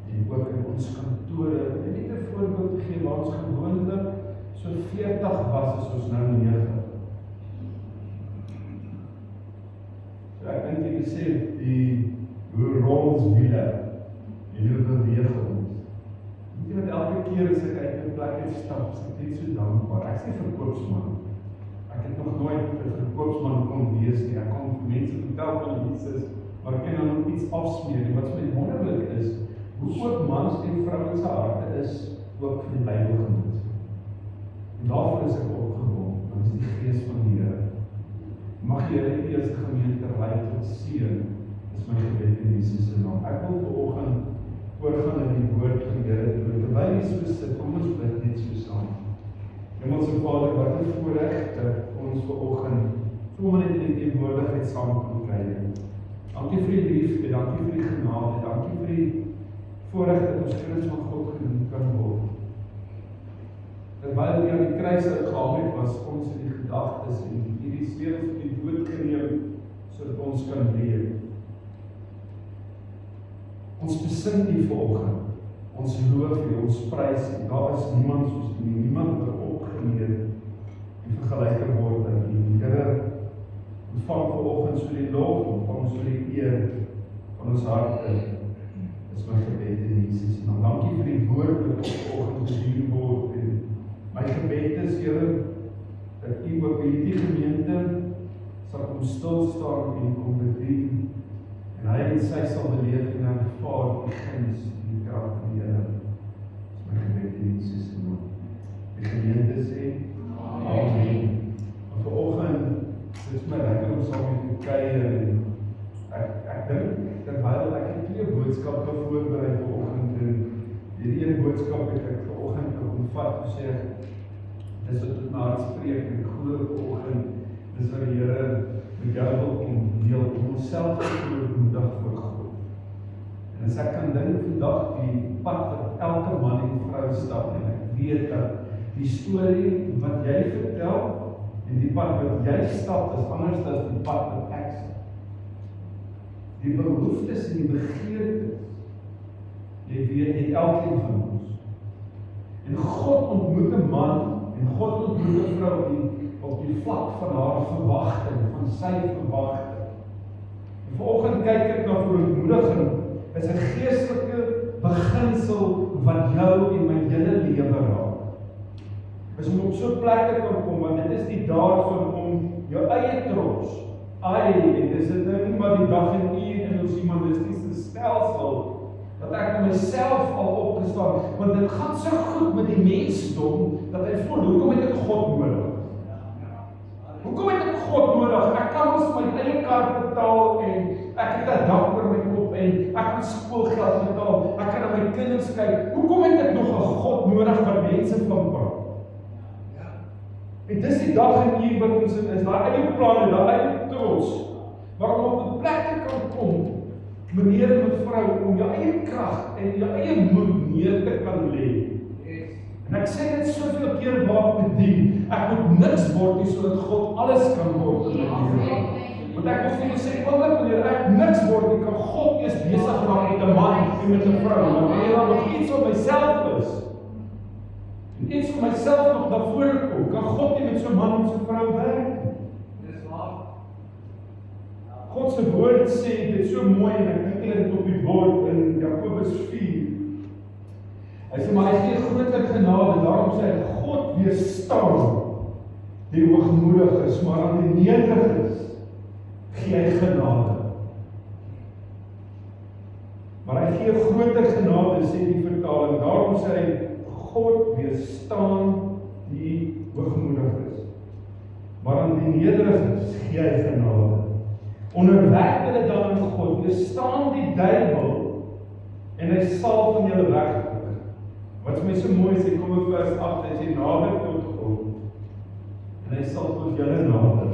Speaker 4: en ook in ons kantore. En net 'n voorbeeld te gee, waar ons gewoonlik so 40 was, is ons nou 9. So ek dink jy besef hoe rol ons wiele en hoe beweeg ons. Weet jy wat, elke keer as ek uit 'n plek stap, is ek net so dankbaar. Ek is nie verkoopsman. Ek het nog nooit 'n verkoopsman kon wees nie. Ek kon vir mense vertel van Jesus, maar ek kan dan iets afsmeer. En wat vir my wonderlik is, hoe ook mans en vrouens se harte is, ook vir die Bybelgemeenskap. En daarvoor is ek opgewonde, want dit is die gees van die Here. Mag die Here hierdie gemeente lei tot seën, is my gebed in Jesus se naam. Ek wil vanoggend oorgaan in die woord van die Here. Terwyl jy so sit, kom ons bid net so saam. Hemelse Vader, wat 'n voorreg dat ons vanoggend sommer net in die teenwoordigheid saam kan kry. Dankie vir die liefde, dankie vir die genade, dankie vir die voorreg dat ons kinders van God genoem kan word. Terwyl jy aan die kruis uitgehaal het, was ons in die gedagtes en hierdie sleutel van die dood geneem, sodat ons kan leef. Ons besin die vanoggend, ons loof U, ons prys U. Daar is niemand soos U, niemand wat opgeneem en vergelyk word aan U. Here, ontvang vanoggend so die lof, ontvang so die eer van ons harte. Dis my gebed in Jesus naam. Dankie vir die woord wat vanoggend bedien word. En my gebed is, Here, dat U ook by hierdie gemeente sal kom stil staan en kom bedien. En hy en sy sal beleef en ervaar die guns en die krag van die Here. Dis my gebed in Jesus naam. Die gemeente sê, Amen. En vanoggend, dit is my lekker om saam met u kuier en ek dink, terwyl ek het 2 boodskappe voorberei vanoggend en hierdie een boodskap het ek vanoggend omvat en sê, dis wat tot my hart spreek en ek glo vanoggend, dis wat die Here met jou wil kom deel, om onsself te oormoedig voor God. En as ek kan dink vandag die pad wat elke man en vrou stap, en ek weet dat die storie wat jy vertel, en die pad wat jy stap, is anders as die pad wat ek stap. Die behoeftes en die begeertes, jy weet, het elkeen van ons. En God ontmoet 'n man, en God ontmoet 'n vrou op die vlak van haar verwagting, van sy verwagting. En vanoggend kyk ek na verontmoediging, is 'n geestelike beginsel wat jou en my hele lewe raak. Is om op so 'n plek te kan kom, want dit is die daad van om jou eie trots, en dis dit nou nie maar die dag en uur in ons humanistiese stelsel, dat ek myself al opgestaan, want dit gaan so goed met die mensdom, dat hy voel, hoekom het ek God nodig? Hoekom het ek God nodig? Ek kan ons my eie kaart betaal, en ek het 'n dak oor my kop, en ek kan skoolgeld betaal, ek kan na my kinders kyk, hoekom het ek nog 'n God nodig wat mense van praat? En dis die dag en uur wat ons is, daai eie planne, daai eie trots, maar om op 'n plek te kan kom, meneer en mevrou, om jou eie krag en jou eie moed neer te kan lê. En ek sê dit soveel keer waar ek bedien, ek moet niks word nie, sodat God alles kan word in my lewe. Want ek wil vir julle sê, wanneer ek niks word nie, kan God eers besig raak met 'n man en met 'n vrou, maar wanneer daar nog iets op myself is, en iets vir myself nog na vore kom, kan God nie met so 'n man en so 'n vrou werk.
Speaker 5: Dis waar.
Speaker 4: God se woord sê, dit so mooi, en ek dink dit op die bord in Jakobus 4. Hy sê, maar hy gee groter genade, daarom sê hy, God weerstaan die hoogmoediges, maar aan die nederiges gee hy genade. Maar hy gee groter genade, sê die vertaling, daarom sê hy, God weerstaan die hoogmoediges, maar aan die nederiges gee hy genade. Onderwerp hulle dan aan God, weerstaan die duiwel, en hy sal van julle weggaan. Wat vir my so mooi sê, kom in vers 8, hy sê, nader tot God, en hy sal tot julle nader.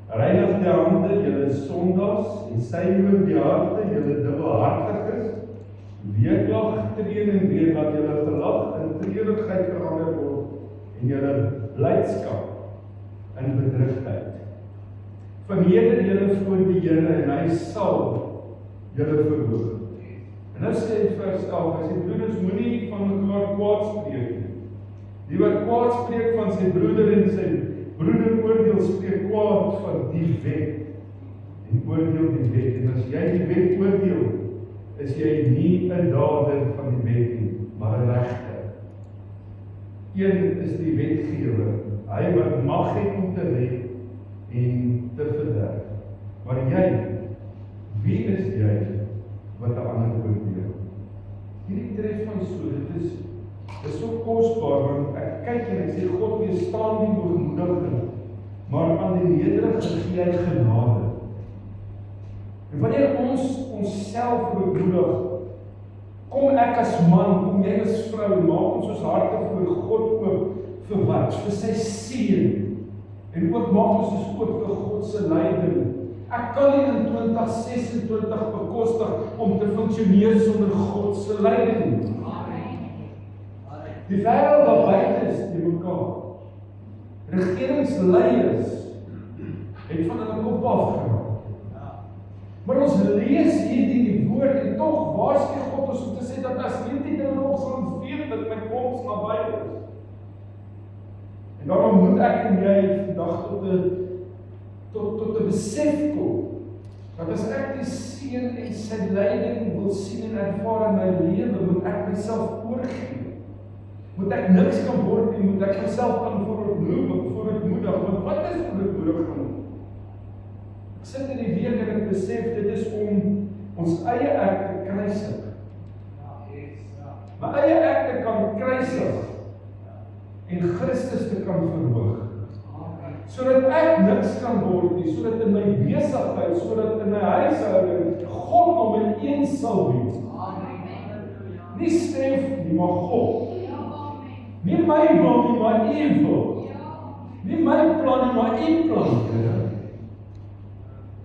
Speaker 4: Reinig die hande, julle sondaars, en sy oor die harte, julle dubbelhartiges, weeklag treen en weer, dat julle gelag in treurigheid verander word, en julle blydskap in bedrukheid. Verneder julle voor die Here, en hy sal julle verhoog. En nou sê in vers 11, hy sê, broeders, moenie van mekaar kwaad spreek nie. Die wat kwaad spreek van sy broeder en sy broeder oordeel, spreek kwaad van die wet, en oordeel die wet. En as jy die wet oordeel, is jy nie 'n dader van die wet nie, maar 'n regter. Een is die wetgewer, hy wat mag het om te red en te verderf. Maar jy, wie is jy wat 'n ander oordeel? Hierdie tref my so, dit is so kosbaar, want ek kyk en ek sê, God weerstaan die hoogmoedige, maar aan die nederige gee hy genade. En wanneer ons onsself oormoedig, kom ek as man, kom jy as vrou, maak ons ons harte voor God oop, vir wat? Vir sy seën. En ook maak ons ons oop vir God se leiding. Ek kan nie in 2026 bekostig om te funksioneer sonder God se leiding. Die wêreld daar buite is die mekaar. Regeringsleiers het van hulle kop afgeraak. Maar ons lees hierdie die woord en tog waarsku God ons om te sê dat as hierdie dinge nog sal weet dat my koms naby is. En daarom moet ek en jy vandag tot 'n besef kom dat as ek die seën en sy leiding wil sien en ervaar in my lewe, moet ek myself oorgee. Moet ek niks kan word nie, moet ek myself kan voorootmoedig, want wat is voorootmoedig? Ek sit in die week en ek besef, dit is om ons eie ek te kruisig. My eie ek te kan kruisig en Christus te kan verhoog. Sodat ek niks kan word nie, sodat in my besigheid, sodat in my huishouding, God om in een sal wees. Nie Stef nie, maar God. Nie my wil nie, maar U wil. Nie my plan nie, maar U plan.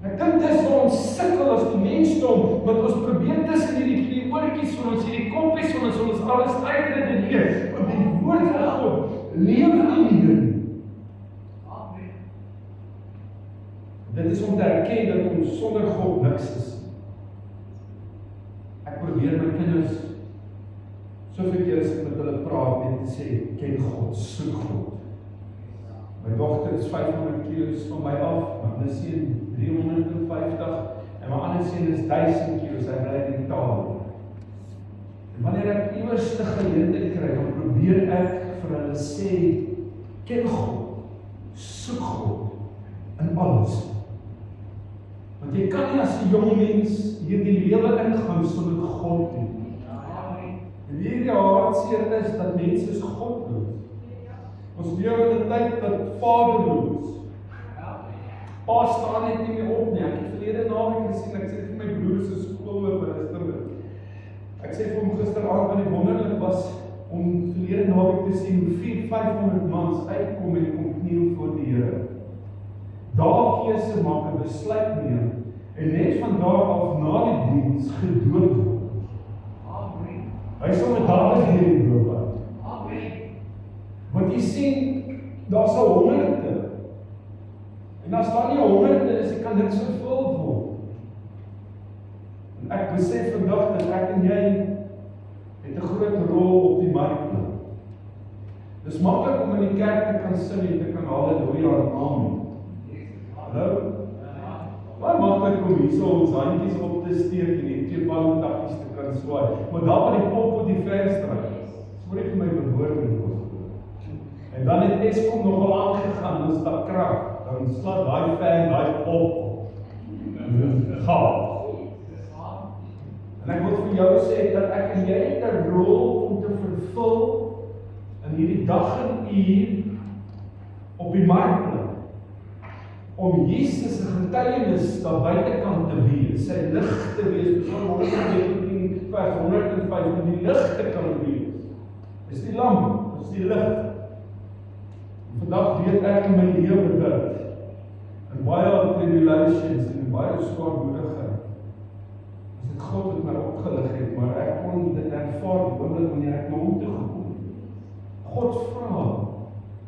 Speaker 4: Ek dink dis waar ons sukkel as die mensdom, want ons probeer tussen hierdie oortjies van ons, hierdie koppies van ons alles uitredeneer, want die woord van God leef nie hier. Dit is om te erken dat ons sonder God niks is. Ek probeer my kinders soveel keer as ek met hulle praat en te sê, ken God, soek God. My dogter is 500 kilos van my af, my seun 350 en my ander seun is 1000 kilos, hy bly in Italië. En wanneer ek iewers 'n geleentheid kry, dan probeer ek vir hulle sê, ken God, soek God in alles. Want jy kan nie as 'n jong mens hierdie lewe ingaan sonder God nie. En hierdie hartseer is dat mense is godloos. Ons leef in 'n tyd dat vaderloos. Pa staan net nie meer op nie. Ek het verlede naweek gesien, ek sê vir my broer se skoolhoof, ek sê vir hom gisteraand wat die wonderlik was om verlede naweek te sien hoe 400-500 mans uitkom en kom kniel voor die Here. Daar keuse maak 'n besluit neem en net van daar af na die diens gedoop word. Hy sal met daardie hierdie doop. Want jy sien, daar sal honderde. En as daar nie honderde is, kan niks vervul word. En ek besef vandag dat ek en jy het 'n groot rol op die markplein. Dis maklik om in die kerk te kan sing en te kan halleluja en amen. Hallo? Baie maklik om hierso ons handjies op te steek en die twee palmtakkies te kan swaai. Maar daar by die pop op die venster, vir my behoorlik was. En dan het Eskom nogal aangegaan, dan is daar krag, dan slaat daai fan, daai pop, gaan. En ek wil vir jou sê, dat ek en jy het 'n rol om te vervul, in hierdie dag en uur, op die markplek, om Jesus se getuienis daar buitekant te wees, sy lig te wees, Psalm 119 vers 105, om die lig te kan wees. Dis die lamp, dis die lig. Vandag weet ek in my lewe dat, in baie tribulations en baie swaarmoedigheid, as dit God het my opgelig het, maar ek kon dit ervaar, wanneer ek na hom toe gekom het. God vra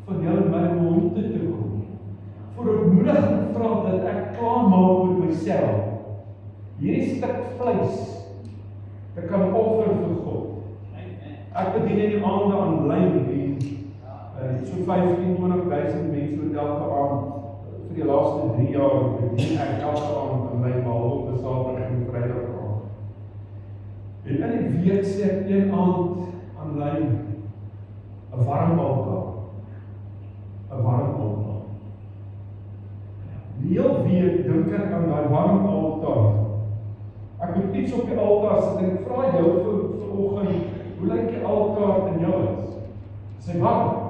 Speaker 4: van jou en my om hom toe te kom. Verootmoediging vra dat ek klaar maak met myself. Hierdie stuk vleis, ek kan offer vir God. Ek bedien in die aande aanlyn en so 15-20.000 mense met elke aand, vir die laaste 3 jaar bedien ek elke aand aanlyn, behalwe op 'n Saterdag en Vrydag aand. En in die week sê ek een aand aanlyn, 'n warm altaar. 'n warm altaar. Die hele week dink ek aan daai warm altaar. Ek moet iets op die altaar sit en ek vra jou vanoggend, hoe lyk die altaar in jou huis? Is hy warm?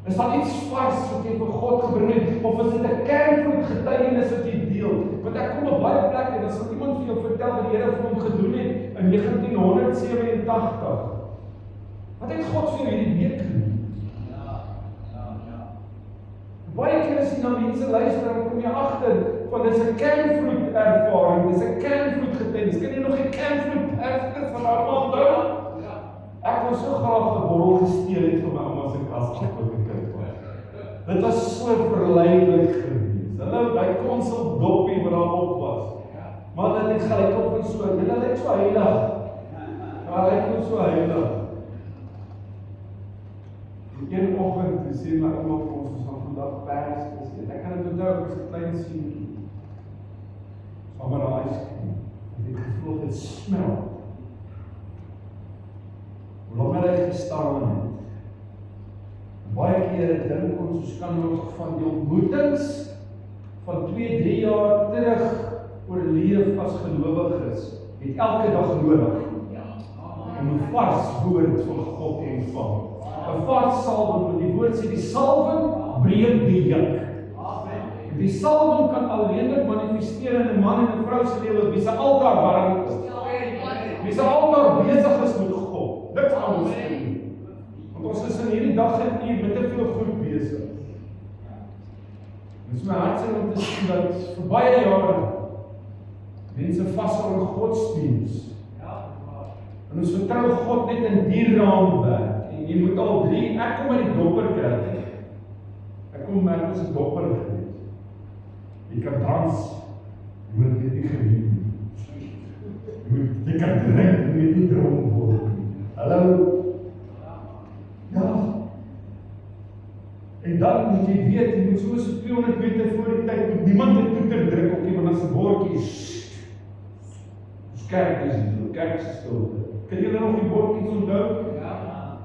Speaker 4: Is daar iets vars wat jy vir God gebring het, of is dit 'n kernvloed getuienis wat jy deel? Want ek kom op baie plekke en as iemand vir jou vertel wat die Here vir hom gedoen het in 1987. Wat het God vir hierdie week gedoen? Baie keer as jy na mense luister, dan kom jy agter van dis 'n kernvloed ervaring, dis 'n kernvloed getuienis. Kan jy nog 'n kernvloed ervaring van almal onthou? Ek wou so graag 'n bottel gesteel het vir my ouma se kas as ek 'n kind was. Dit was so verleidelik geweest. Hulle hy konsel doppie wat daar op was. Maar dit het gelyk op my so, hulle lyk so heilig. Ja, hy lyk so heilig. Een oggend sê my ouma vir ons gaan vandag pers gesê. Ek kan dit onthou, ek was 'n klein seentjie. Saam met daai yskriem. Ek het gevoel dit smel. Wanneer hy gestaan het. Baie kere dink ons kan nog van die ontmoetings van 2-3 jaar terug oorleef as gelowiges, het elke dag nodig om 'n vars woord van God te ontvang. 'n Vars salwing, want die woord sê die salwing breek die juk. Die salwing kan alleenlik manifesteer in 'n man en 'n vrou se lewe wie se altaar warm is. Wie se altaar besig is met God. Niks anders nie. Want ons is in hierdie dag en uur met te veel goed besig. Dit is my hartseer om te sien dat vir baie jare mense vashou in godsdiens. En ons vertrou God net in die raamwerk. En jy moet al 3, ek kom uit die dopper kry. Ek was 'n dopper gewees. Jy kan dans, jy moet dit nie geniet nie. Jy kan drink, jy moet nie dronk word nie. Hallo? Ja. En dan moet jy weet, jy moet soos 200 meter voor die tyd, moet niemand 'n toeter druk op nie, want as 'n bordjies. Ons kerk is stilte. Kan julle nog die bordjies onthou?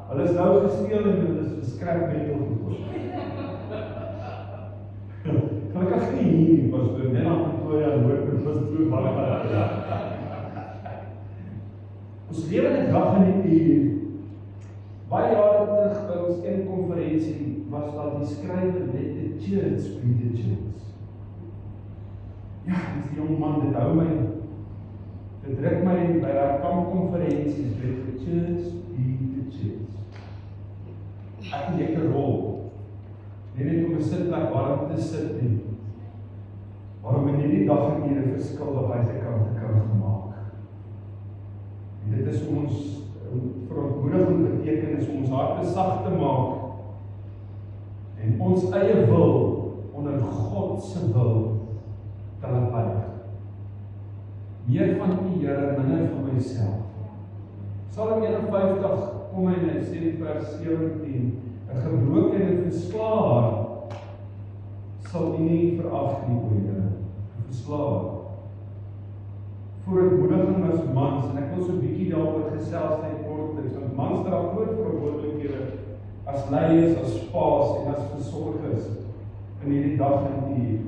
Speaker 4: Hulle is nou gesteel en hulle is scrap metal gekoop. Gelukkig nie hier, pastoor, net aan Pretoria hoor, dit was toe baie. Ons lewe in 'n dag en 'n uur. Baie jare terug by ons een konferensie was daar die skrywer let the church be the church. Ja, dis die jong man, dit hou my. Dit druk my by daai kampkonferensies, let the church be the church. Ek het 'n lekker rol. Net om 'n sitplek waarom te sit nie. Waarom in hierdie dag en uur 'n verskil op buitekant te kan gemaak. En dit is om ons verontmoediging beteken is om ons harte sag te maak en ons eie wil onder God se wil te laat buig. Meer van U, Here, minder van myself. Psalm 51 kom hy en sê in vers 17, 'n gebroke en 'n verslae hart sal U nie verag nie, o Here. verslawe. Vooruitmoediging as mans, en ek wil so 'n bietjie daaroor gesels net kortliks, want mans dra groot verantwoordelikhede as leiers, as paas en as versorgers in hierdie dag en uur.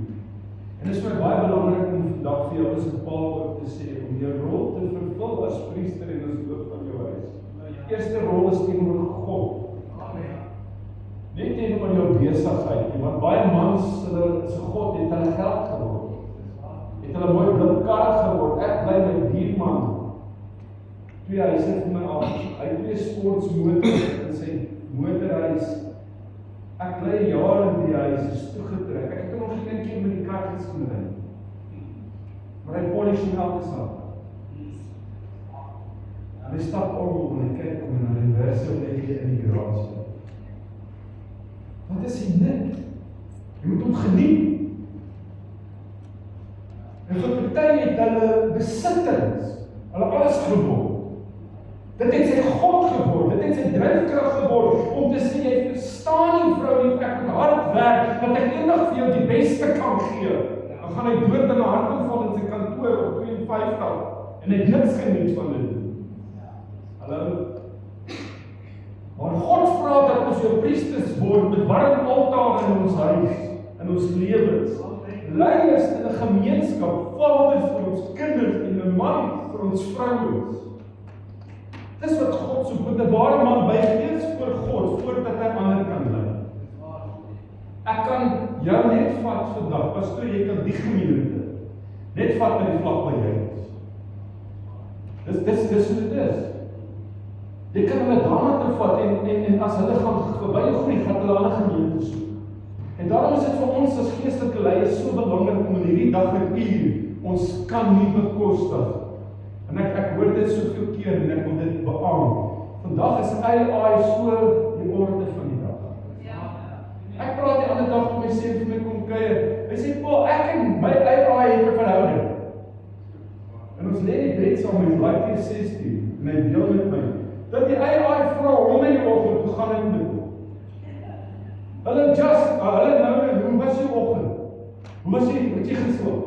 Speaker 4: En dit is vir my baie belangrik om vandag vir jou as 'n pa ook te sê, om jou rol te vervul as priester en as hoof van jou huis. Die eerste rol is teenoor God. Nie teenoor jou besigheid nie, want baie mans, hulle se God het hulle geld geword. Het hulle mooi blink karre geword. Ek bly my buurman. 2 huise vir my af. Hy het 2 sportsmotors in sy motorhuis. Ek bly 'n jaar in die huis, is toegetrek. Ek het nog geen keer met die kar gesien ry. Maar hy polish hom elke sak. En hy stap om en hy kyk om en hy werk so net hier in die garage. Wat is die nut? Jy moet hom geniet. En vir party het hulle besittings, hulle alles geword. Dit het sy God geword, dit het sy dryfkrag geword, om te sê, jy verstaan nie vrou nie, ek moet hard werk, dat ek eendag vir jou die beste kan gee. Dan gaan hy dood in 'n hartaanval in sy kantoor op 52, en hy het niks geniet van dit. Hallo? Maar God vra dat ons jou priesters word, met warm altaar in ons huis, in ons lewens. Leiers in 'n gemeenskap, vaders vir ons kinders en 'n man vir ons vrouens. Dis wat God soek, met 'n ware man buig eers voor God, voordat hy ander kan lei. Ek kan jou net vat vandag, pastoor, jy kan die gemeente net vat met die vlag by jou. Dis hoe dit is. Jy kan hulle daarna te vat en as hulle gaan verbygroei, gaan hulle ander gemeente soek. En daarom is dit vir ons as geestelike leiers so belangrik om in hierdie dag en uur, ons kan nie bekostig. En ek hoor dit soveel keer en ek wil dit beamoen. Vandag is AI so die orde van die dag. Ek praat die ander dag met my seun vir my kom kuier. Hy sê, "Pa, ek en my AI het 'n verhouding." En ons lê in die bed saam met Blakie 16 en hy deel met my dat die AI vra hom in die oggend, hoe gaan dit met hom? Hulle nou, hoe was jou oggend? Hoe was jy, het jy geslaap?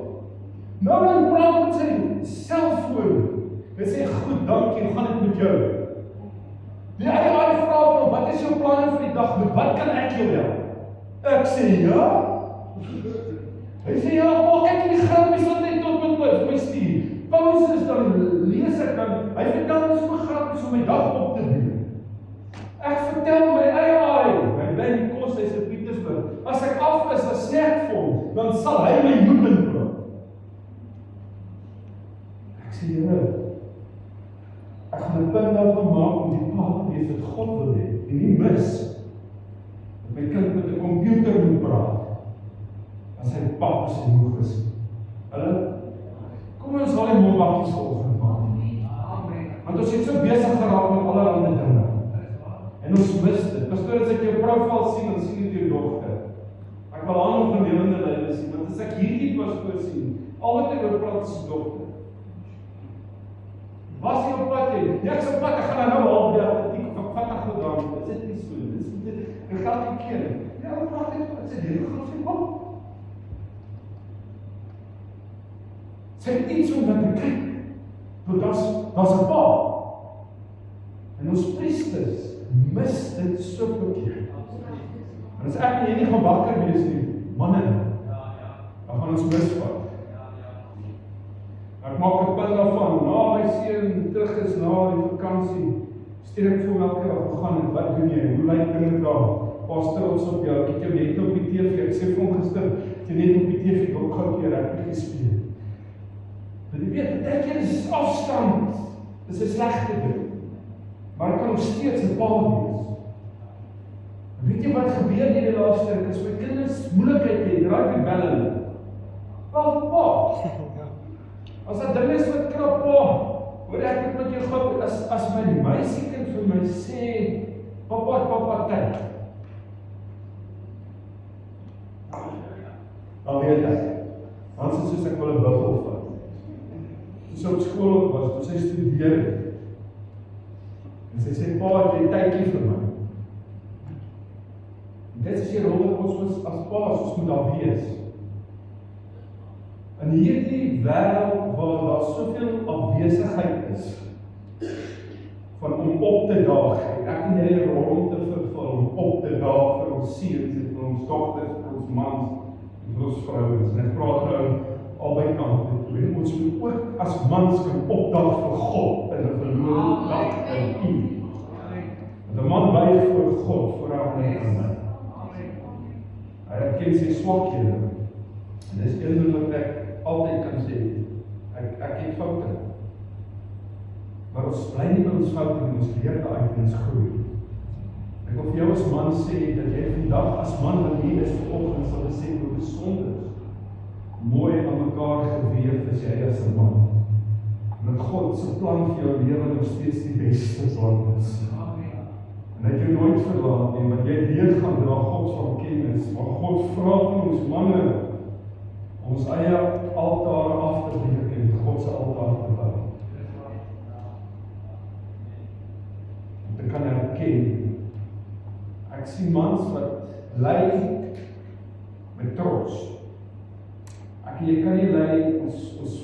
Speaker 4: Nou praat met sy selfoon. Hy sê, "Goed, dankie, hoe gaan dit met jou?" Die AI vra hom, "Wat is jou planne vir die dag? Met wat kan ek jou help?" Ek sê, "Ja." Hy sê, "Ja, pa, kyk die grappies wat hy tot met my vir my stuur. Pauses dan lees ek dan, hy vertel my so grappies om my dag op te doen. Ek vertel my AI, my bly in die koshuis in Pietersburg, as ek af is, as snack vir hom, dan sal hy my noemen praat. Ek sê, "Here, ek gaan 'n punt daarvan maak om die pa te wees wat God wil hê, en nie mis, dat my kind met 'n komputer moet praat, as hy pap is en moeg is." Hulle, kom ons haal die mondbakkies vanoggend maak. Want ons het so besig geraak met allerlei dinge. En ons mis dit. Pastoor, as ek jou profiel sien, dan sien ek jou dogter. Ek wil haar nog 'n lewende lewe sien, want as ek hierdie pastoor sien, al wat hy oor praat is dogter. Was jy op pad jy? Ja, ek is op pad, ek gaan nou haal by atletiek, of ek vat ek goed daar. Is dit nie so? Ek gaan nie keer. Ja, wat praat jy? Wat sê jy? Gaan sê, "Kom." Sy het iets om dat te kyk. Want daar's 'n pa. En ons priesters mis dit so verkeerd. En as ek en jy nie gaan wakker wees nie, manne, dan gaan ons misvat. Ek maak 'n punt daarvan, na my seun terug is na die vakansie, stuur ek vir hom elke dag, "Hoe gaan dit? Wat doen jy? Hoe lyk dinge daar? Pastor ons op jou, ek het jou net op die TV, ek sê vir hom gister, ek het net op die TV opgehou keer, ek het gespeel." Want jy weet, baie keer is afstand, is 'n slegte ding. Maar ek kan nog steeds 'n pa wees. Weet jy wat gebeur hier die laaste ruk? As my kinders moeilikheid het, raak ek bel hulle. Wel, pa. As dat dinge is wat krap, pa, hoor ek het met jou God, as my meisiekind vir my sê, papa, tyd. Dan weet ek, anders is soos ek wil 'n buffel vat. Toe sy op skool was, toe sy studeer het, en sy sê, "Pa, het jy tydjie vir my?" En dit is die rol wat ons as paas, ons moet daar wees. In hierdie wêreld waar daar soveel afwesigheid is, van om op te daag, ek en jy 'n rol te vervul, om op te daag vir ons seuns, vir ons dogters, vir ons mans, en vir ons vrouens. En ek praat nou albei kante toe. En ons moet ook as mans kan opdaag vir God in 'n verlore dag in U. Want 'n man buig voor God, voor haar man. Hy erken sy swakhede. En dis een ding wat ek altyd kan sê. Ek het foute. Maar ons bly nie by ons foute en ons leer daaruit en ons groei. Ek wil vir jou as man sê, dat jy vandag as man wat hier is vanoggend sal besef hoe besonder mooi aan mekaar geweef is jy as 'n man. En dat God se plan vir jou lewe nog steeds die beste plan is. En dat jy nooit verlaat nie, want jy deur gaan dra God van kennis, maar God vra van ons manne, ons eie altaar af te breek en God se altaar te bou. Om te kan herken. Ek sien mans wat ly met trots. Jy kan nie lei, ons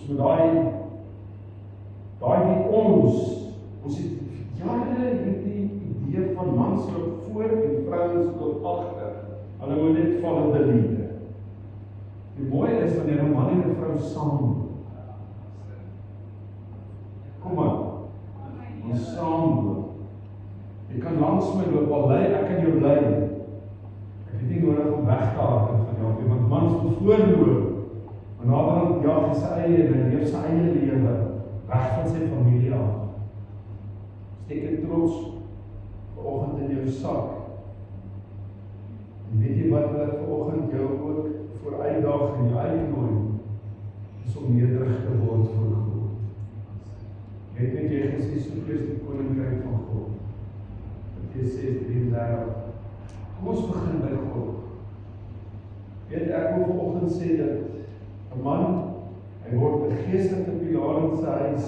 Speaker 4: moet daai wie ons het jare hierdie idee van mans loop voor en vrouens loop agter. Hulle moet net follow the leader. Die mooie is wanneer 'n man en 'n vrou saam. Kom maar. Ons saam loop. Jy kan langs my loop, al lei, ek kan jou lei. Ek het nie nodig om weg te hardloop van jou, want mans moet voorloop. En naderhand jaag hy sy eie en leef sy eie lewe weg van sy familie af. Steek 'n trots vanoggend in jou sak. En weet jy wat hulle vanoggend jou ook voor uitdaag en jou uitnooi, is om nederig te word voor God. Weet jy gesê, soek is die koninkryk van God. Matteus 6:33. Kom ons begin by God. Weet ek wil vanoggend sê dat 'n man, hy word 'n geestelike pilaar in sy huis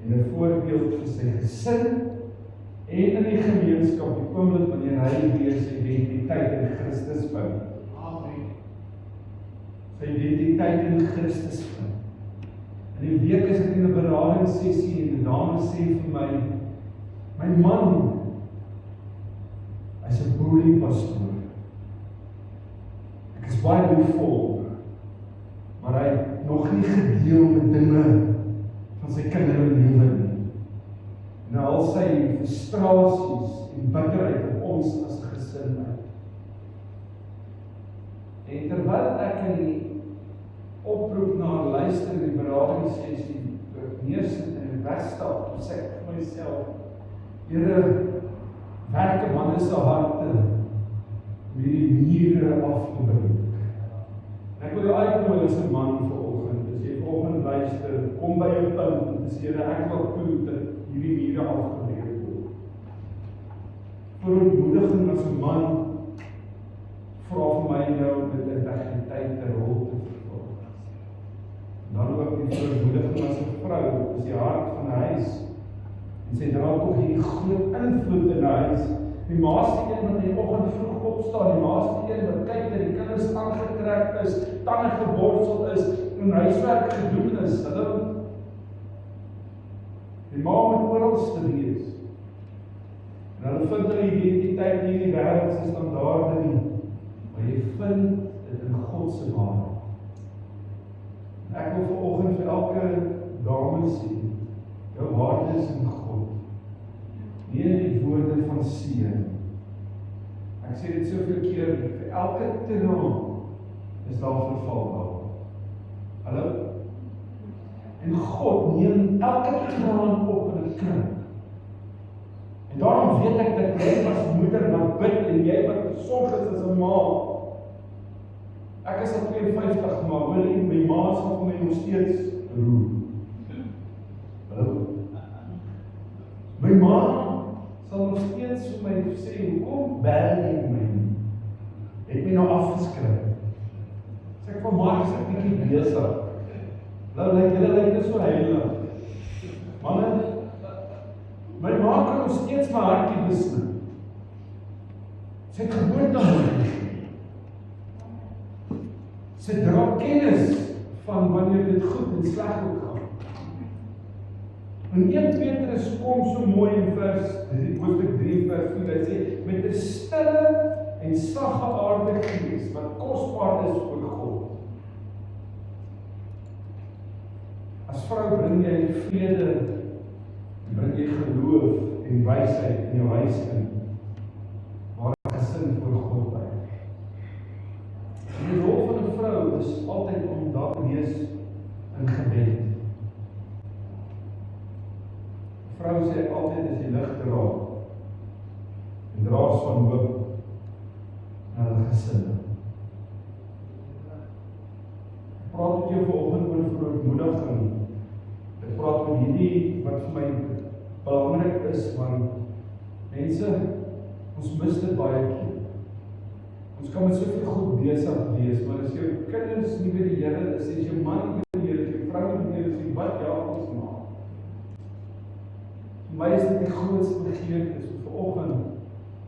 Speaker 4: en 'n voorbeeld vir sy gesin en in die gemeenskap die oomblik wanneer hy weer sy identiteit in Christus vind. Amen. Sy identiteit in Christus vind. In die week is ek in 'n beradingssessie en die dame sê vir my man, hy's 'n boelie pastoor. Ek is baie liefvol, maar hy het nog nie gedeel met dinge van sy kinderlewe nie. En al sy frustrasies en bitterheid op ons as gesin uit. En terwyl ek in die oproep na luister in die beradingssessie neersit en wegstap, toe sê ek vir myself, Here, werk 'n man se harte om hierdie mure af te breek. Ek wil jou uitnooi as 'n man vanoggend, as jy vanoggend luister, kom by jou punt en sê, Here, ek wil toe dat hierdie mure afgebreek word. Verontmoediging as 'n man vra vir my nou met integriteit te rol te vervul. Dan ook die verontmoediging as 'n vrou, is die hart van 'n huis. En sy dra ook hierdie groot invloed in 'n huis. Die maaste een wat in die oggend vroeg opstaan, die maaste een wat kyk dat die kinders aangetrek is, tande geborsel is, en huiswerk gedoen is. Hallo. Die ma moet oral te wees. En hulle vind hulle identiteit nie in die wêreldse standaarde nie, maar jy vind dit in God se waarheid. Ek wil vanoggend vir elke dame sê, jou waarde is in God. Nie in die woorde van seën. Ek sê dit soveel keer, vir elke traan is daar verval. Hallo? En God neem elke traan op in 'n kring. En daarom weet ek dat jy as moeder wat bid en jy wat besorg is as 'n ma. Ek is al 52, maar wil nie, my ma sal vir my nog steeds roer. Hallo? My ma sal nog steeds vir my sê, hoekom bel jy my nie? Het my nou afgeskryf. Sê ek van maar, is ek bietjie besig. Julle lyk dit so heilig. Manne, my ma kan nog steeds my hartjie besluit. Sy het geboorte. Sy dra kennis van wanneer dit goed en sleg ook gaan. En 1 Petrus kom so mooi in hoofstuk 3 vers 4, hy sê, met 'n stille en saggeaarde gees, wat kosbaar is voor God. As vrou bring jy vrede, bring jy geloof en wysheid in jou huis in, waar 'n gesin voor God bly. Die rol van 'n vrou is altyd om daar te wees in gebed. Vrou sê altyd is die lig dra en draers van hoop na hulle gesinne. Ek praat met jou vanoggend oor verootmoediging. Ek praat oor hierdie wat vir my belangrik is, want mense, ons mis dit baie keer. Ons kan met soveel goed besig wees, maar as jou kinders nie by die Here is, as jou man nie by die Here is, jou vrou nie by die Here is, wat jaag ons maak? Vir my is dit die grootste begeerte, so vanoggend,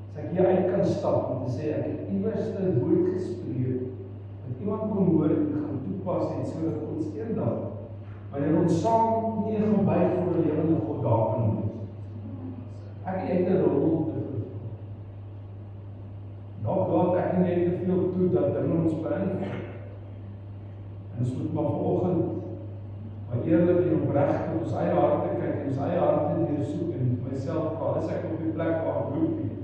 Speaker 4: as ek hier uit kan stap om te sê, ek het iewers 'n woord gespreek, dat iemand kon hoor en gaan toepas het, sodat ons eendag, wanneer ons saam nie gaan buig voor die lewende God daar kan wees. Ek het 'n rol te vervul. Dalk laat ek en jy te veel toe dat dinge ons beïnvloed. En ons moet maar vanoggend maar eerlik en opreg tot ons eie harte kyk en ons eie harte deursoek en vir myself vra, is ek op die plek waar ek moet wees?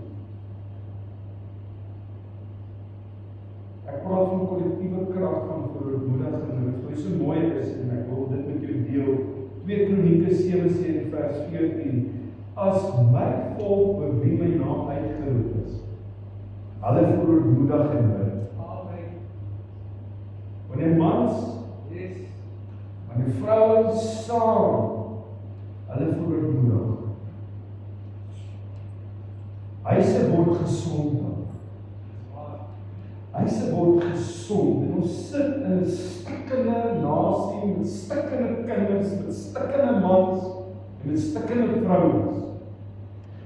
Speaker 4: Ek praat van kollektiewe krag van verootmoediging en dit vir so mooi is en ek wil dit met jou deel. 2 Kronieke 7 sê in vers 14, as my volk oor wie my naam uitgeroep is, hulle verootmoedig en bid. Wanneer mans, wanneer vrouens saam, hulle verootmoedig. Huise word gesond. Huise word gesond en ons sit in 'n stikkende nasie met stikkende kinders, met stikkende mans en met stikkende vrouens.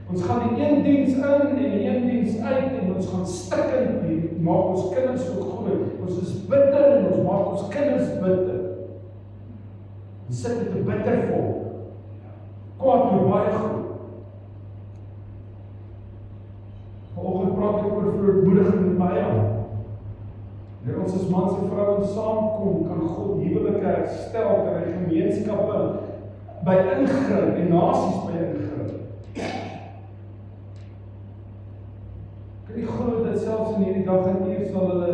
Speaker 4: Ons gaan die een diens in en die een diens uit en ons gaan stikkend hier, maak ons kinders so groot. Ons is bitter en ons maak ons kinders bitter. Ons sit met 'n bitter volk. Kwaad oor baie goed. Vanoggend praat ek oor verootmoediging met my aan. Wanneer ons as mans en vrouens saamkom, kan God huwelike herstel, kan hy gemeenskappe by ingryp en nasies by ingryp. Kan nie glo dat selfs in hierdie dag en uur sal hulle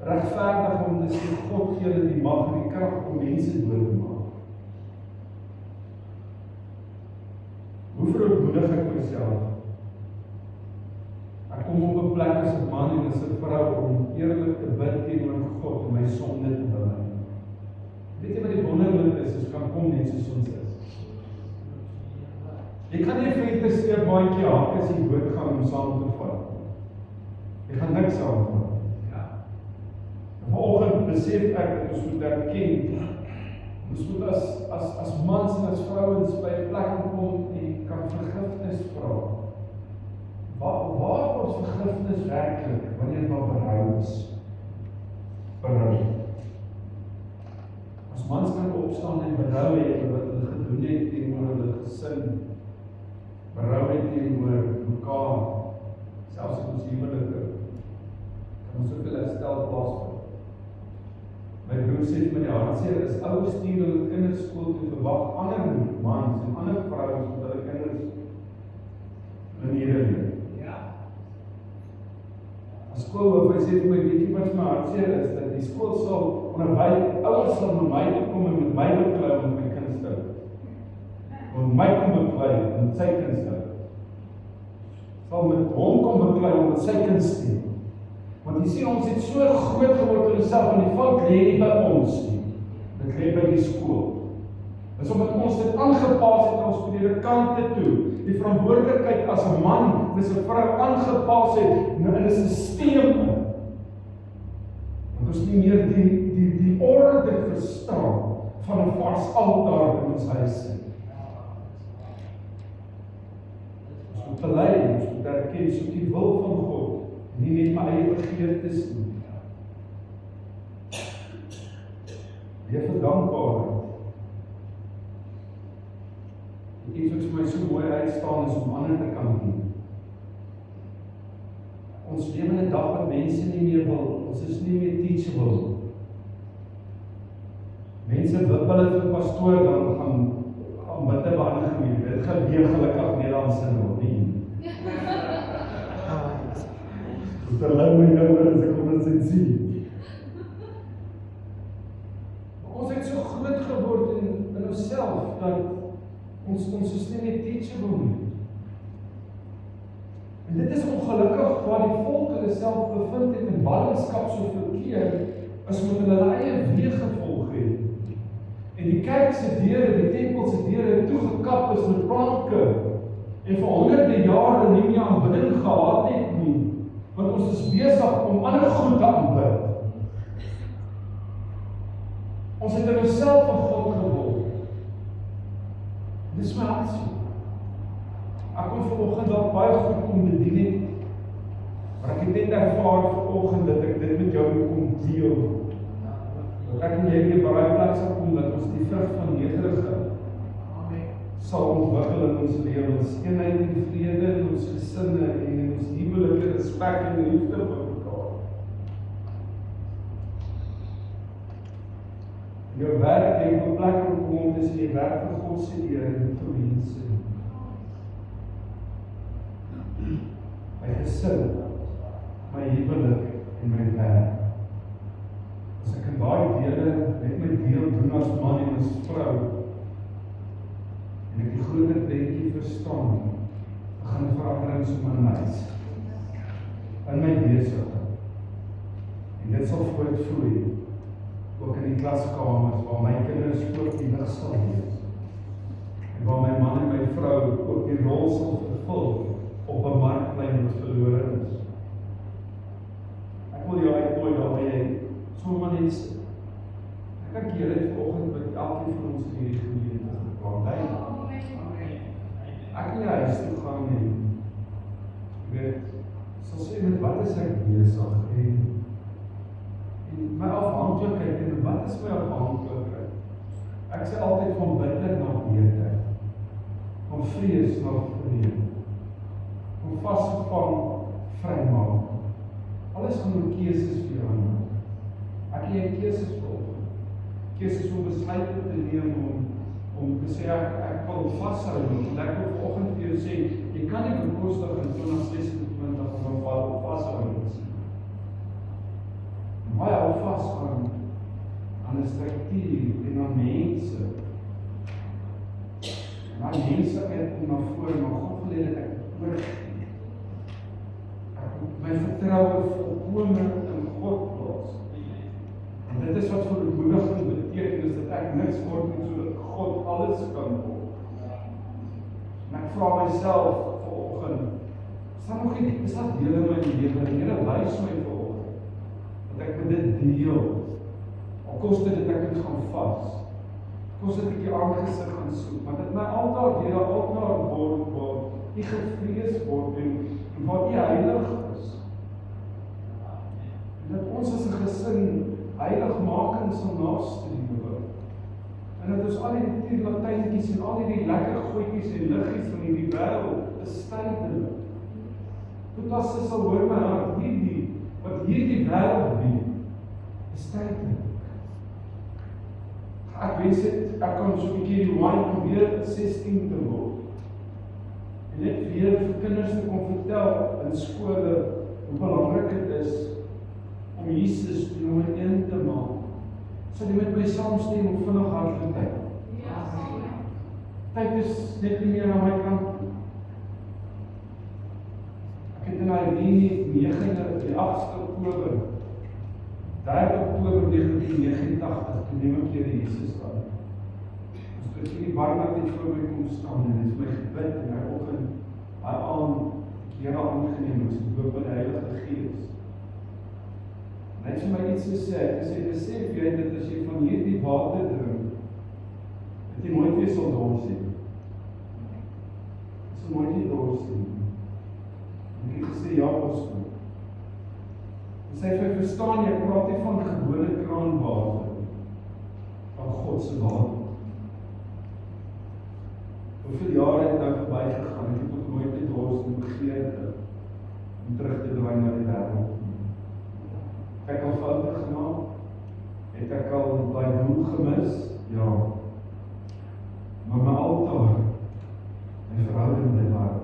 Speaker 4: regverdig om te sê, God gee hulle die mag en die krag om mense dood te maak. Hoe verootmoedig ek myself? Ek kom op 'n plek as 'n man en as 'n vrou om eerlik te bid teenoor God en my sonde te bely. Weet jy wat die wonderlik is, ons kan kom net soos ons is. Jy kan nie vir 'n sleepbaantjie haak as jy dood gaan om saam te vat. Jy gaan niks saamvat. Vanoggend besef ek dat ons moet erken, ons moet as mans en as vrouens by 'n plek kom en kan vergifnis vra. Waar word vergifnis werklik wanneer daar berou is? Berou. As mans kan opstaan en berou het oor wat hulle gedoen het teenoor hulle gesin, berou het teenoor mekaar, selfs in ons huwelike, kan ons soveel herstel plaasvind. My broer sê vir my die hartseer is, ouers stuur hulle kinders skool toe verwag ander mans en ander vrouens met hulle kinders maniere leer. Skool, hy sê vir my, weet jy wat my hartseer is, dat die skool sal onderwys, ouers sal met my toe kom en met my beklei met my kind stil. Met my kom beklei met sy kind stil. Sal met hom kom beklei met sy kind stil. Want jy sien, ons het so groot geword in onsself, en die fout lê nie by ons nie. Dit lê by die skool. Dis omdat ons dit aangepas het na ons predikante toe. Die verantwoordelikheid as 'n man, as 'n vrou aangepas het in 'n stelsel. Want ons nie meer die orde verstaan van 'n vars altaar in ons huis nie. Ons moet bely, ons moet erken, soek die wil van God, nie net my eie begeertes nie. vir dankbaarheid. Iets wat vir my so mooi uitstaan is om ander te kan dien. Ons lewe in 'n dag wat mense nie meer wil, ons is nie meer teachable. Mense wippel het vir pastoor, dan gaan bid te behandig gemeente. Dit gebeur gelukkig Nederlandse nog nie. Dit verlang my nou oor as ek onder sy sien. Ons het so groot geword in onsself, dat ons is nie meer teachable nie. En dit is ongelukkig waar die volk hulle self bevind het in ballingskap so verkeer, as omdat hulle eie weë gevolg het. En die kerk se deure, die tempel se deure toegekap is met planke, en vir honderde jare nie meer aanbidding gehad het nie, want ons is besig om ander goed te aanbid. Ons het in onsself 'n God geword. Dis my hartseer. Ek kon vanoggend dalk baie goed kom bedien het, maar ek het net ervaar vanoggend dat ek dit met jou kom deel. Dat ek en jy weer by daai plek sal kom, dat ons die vrug van nederigheid sal ontwikkel in ons lewens, eenheid en vrede in ons gesinne en in ons huwelike, respek en liefde vir mekaar. Jou werk het 'n plek gekom tussen die werk van God se eer en vir mense. My gesin, my huwelik en my werk. As ek in daai dele net my deel doen as man en as vrou, en ek die groter prentjie verstaan, begin veranderings om in my besigheid. En dit sal voortvloei, ook in die klaskamers, waar my kinders ook die lig sal wees. En waar my man en my vrou ook die rol sal vervul op 'n markplein wat verlore is. Ek wil jou uitnooi daarmee, sommer net sit. Ek dink julle het vanoggend met elkeen van ons in hierdie gemeente gepraat. Ek nie huis toe gaan en weet, sal sê met wat is ek besig en my afhanklikheid en wat is my afhanklikheid? Ek sê altyd van bitter na beter, van vrees na vrede, van vasgevang vrymaak. Alles gaan oor keuses verander. Ek het jy keuses volg. Keuses om besluite te neem om te sê ek wil vashou, want ek wil vanoggend vir jou sê, jy kan nie bekostig in 2026 om 'n vashou te sien. Baie hou vas aan 'n struktuur en aan mense. Maar mense kom na vore, maar God wil hê dat ek oorgee. Ek moet my vertroue volkome in God plaas. En dit is wat vermoediging beteken, is dat ek niks word nie, sodat God alles kan word. En ek vra myself vanoggend, is daar deel in my lewe, en Here wys my vanoggend, dat ek met dit deel, al kos dit dat ek moet gaan vas, kos dit ek die aangesig gaan soek, maar dat my altaar weer 'n altaar word, waar nie gevrees word, en waar nie heilig is. En dat ons as 'n gesin heiligmaking sal nastreef. En dat ons al die tierlatynkies en al die lekker goedjies en liggies van hierdie wêreld is tydelik. Tot as jy sal hoor my hart, wat hierdie wêreld bied, is tydelik. Ek wens dit, ek kan so 'n bietjie rewind probeer 16 te word. En net weer vir kinders te kon vertel in skole hoe belangrik dit is om Jesus die nommer 1 te maak. Sal jy met my saamstem op vinnig hartlikheid? Tyd is net nie meer aan my kant. Ek het in Irene 9 die 8 Oktober 3 Oktober 1989 toe neem ek Here Jesus aan. Ons het in die Barnard het voor my kom staan en het my gebid en hy oggend hy aan die Here aangeneem is, doop in die Heilige Gees. Hy het vir my iets gesê, hy het gesê, besef jy dat as jy van hierdie water drink, dat jy nooit weer sal dors hê. Sal nooit weer dors hê. En ek het gesê, ja, pastoor. En sy het my verstaan, jy praat nie van gewone kraanwater, van God se waarheid. Hoeveel jare het nou verbygegaan, ek het nog nooit te dors en begeerte om terug te draai na die wêreld. Het ek al foute gemaak? Het ek al daai doel gemis? Ja. Maar my altaar, my verhouding met haar,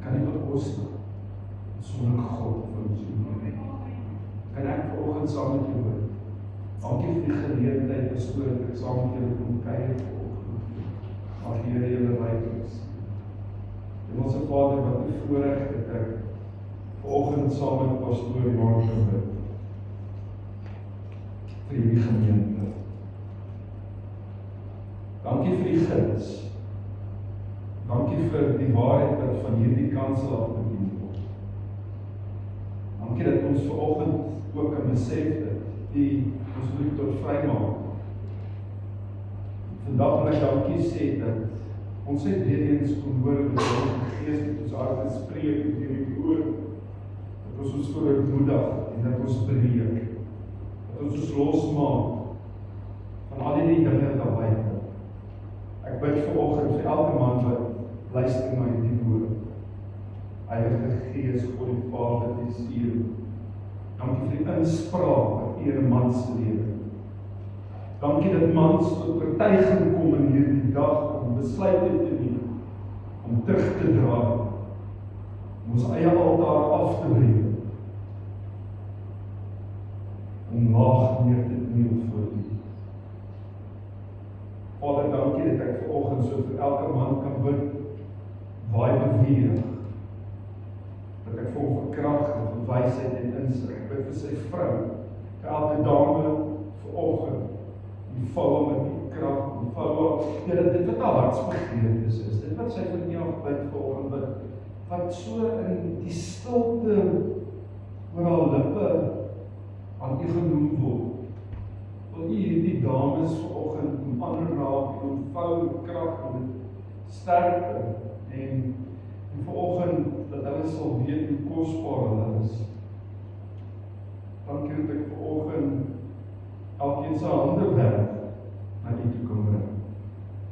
Speaker 4: kan nie bekostig sonder God vir ons nie. Kan ek vanoggend saam met jou bid? Dankie vir die geleentheid, pastoor, dat ek saam met julle kom kuier vanoggend. Mag die Here julle ryk is. Hemelse Vader, wat 'n voorreg het ek vanoggend saam met pastoor Johan te bid. Vir die gemeente. Dankie vir die guns. Dankie vir die waarheid wat van hierdie kansel af bedien word. Dankie dat ons vanoggend ook kan besef dat die ons roep tot vrymaak. Vandag wil ek dankie sê dat ons net weer eens kon hoor dat die Gees met ons harte spreek deur die woord. Dat ons verootmoedig en dat ons breek. Dat ons losmaak van al die dinge daar buite. Ek bid vanoggend vir elke man wat luister na die woord. Heilige Gees, God die Vader, die Seun. Dankie vir die inspraak wat U in 'n man se lewe. Dankie dat mans tot oortuiging kom in hierdie dag om besluite te neem, om terug te draai, om ons eie altaar af te breek, om laag neer te kniel voor U. Vader, dankie dat ek vanoggend so vir elke man kan bid, waar hy beweeg, dat ek vir hom verkrag en vir wysheid en insig. Ek bid vir sy vrou, vir elke dame vanoggend, die val met die krag, die val dat dit wat haar hartsbegeerte is, dit wat sy van nie af bid vanoggend, wat so in die stilte oor haar lippe aan U genoem word. Wil U hierdie dames vanoggend om aanraak en ontvou met krag en met sterkte en vanoggend dat hulle sal weet hoe kosbaar hulle is. Dankie dat ek vanoggend elkeen sy hande werk na U toe kan bring.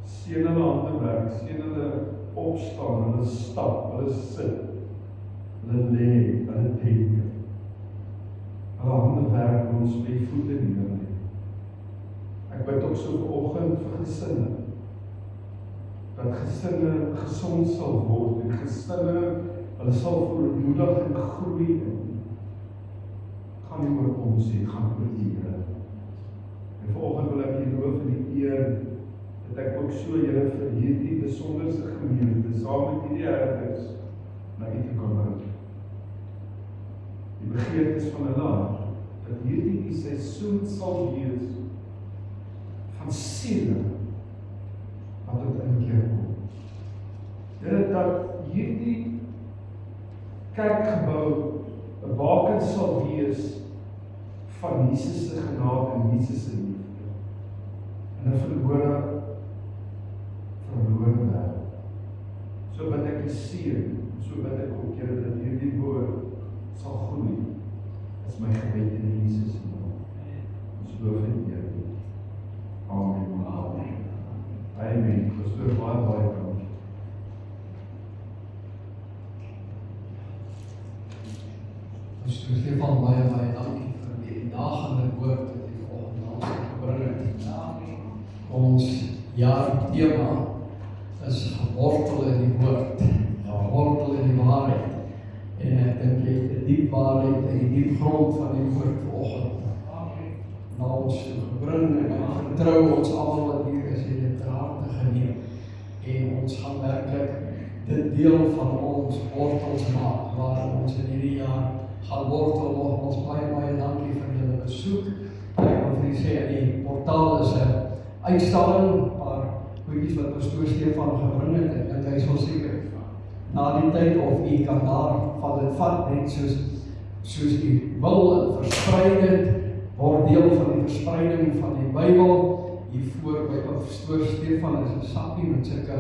Speaker 4: Seën hulle hande werk, seën hulle opstaan, hulle stap, hulle sit, hulle lê, hulle denk. Hulle hande werk ons by voete neer. Ek bid ook so vanoggend vir gesinne, dat gesinne gesond sal word en gesinne, hulle sal voormoedig en groei in. Gaan nie oor ons nie, gaan oor U, Here. En vanoggend wil ek U loof en die eer, dat ek ook so, Here, vir hierdie besonderse gemeente, saam met hierdie herders, na U toe kan bring. Die begeertes van hulle hart, dat hierdie die seisoen sal wees, van siele, wat tot inkeer kom. Here, dat hierdie kerkgebou 'n baken sal wees van Jesus se genade en Jesus se liefde. En 'n verlore wêreld. So bid ek die seën, so bid ek ook, Here, dat hierdie woord sal groei. Dis my gebed in Jesus se naam. Ons loof en eer U. Amen. Amen. Amen. Pastoor, baie dankie.
Speaker 2: Pastoor Stefan, baie dankie vir die dagende woord wat U vanoggend aan ons gebring het. Ons jaarthema is gewortel in die woord, gewortel in die waarheid. En ek dink jy het die diep waarheid en die diep grond van die woord vanoggend na ons gebring en ek vertrou ons almal wat hier is en dit ter harte geneem. En ons gaan werklik dit deel van ons wortels maak, waar ons in hierdie jaar gaan wortel. Ons baie dankie vir julle besoek. Ek wil vir julle sê, die portaal is 'n uitstalling, maar goedjies wat pastoor Stefan gebring het, en hy sal seker na die tyd of u kan daar van dit vat, net soos u wil en versprei dit, word deel van die verspreiding van die Bybel. Hier voor by pastoor Stefan is 'n sakkie met sulke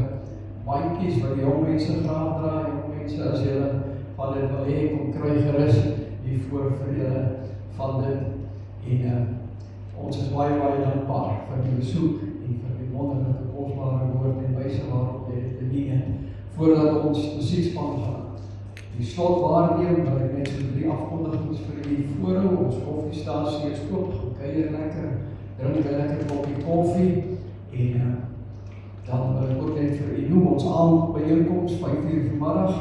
Speaker 2: bandjies wat die jong mense graag dra. Jong mense, as julle van dit wil hê, kom kry gerus hier voor vir julle van dit. En Ons is baie dankbaar vir die besoek en vir die wonderlike kosbare woord en wyse waarop jy dit bedien het. Voordat ons musiekspan gaan die slot waarneem, wil ek net so 3 afkondigings vir julle voorhou. Ons koffiestasie is oop, kuier lekker, drink 'n lekker koppie koffie en dan wil ek ook net vir u noem ons aandbyeenkoms 5:00 vanmiddag.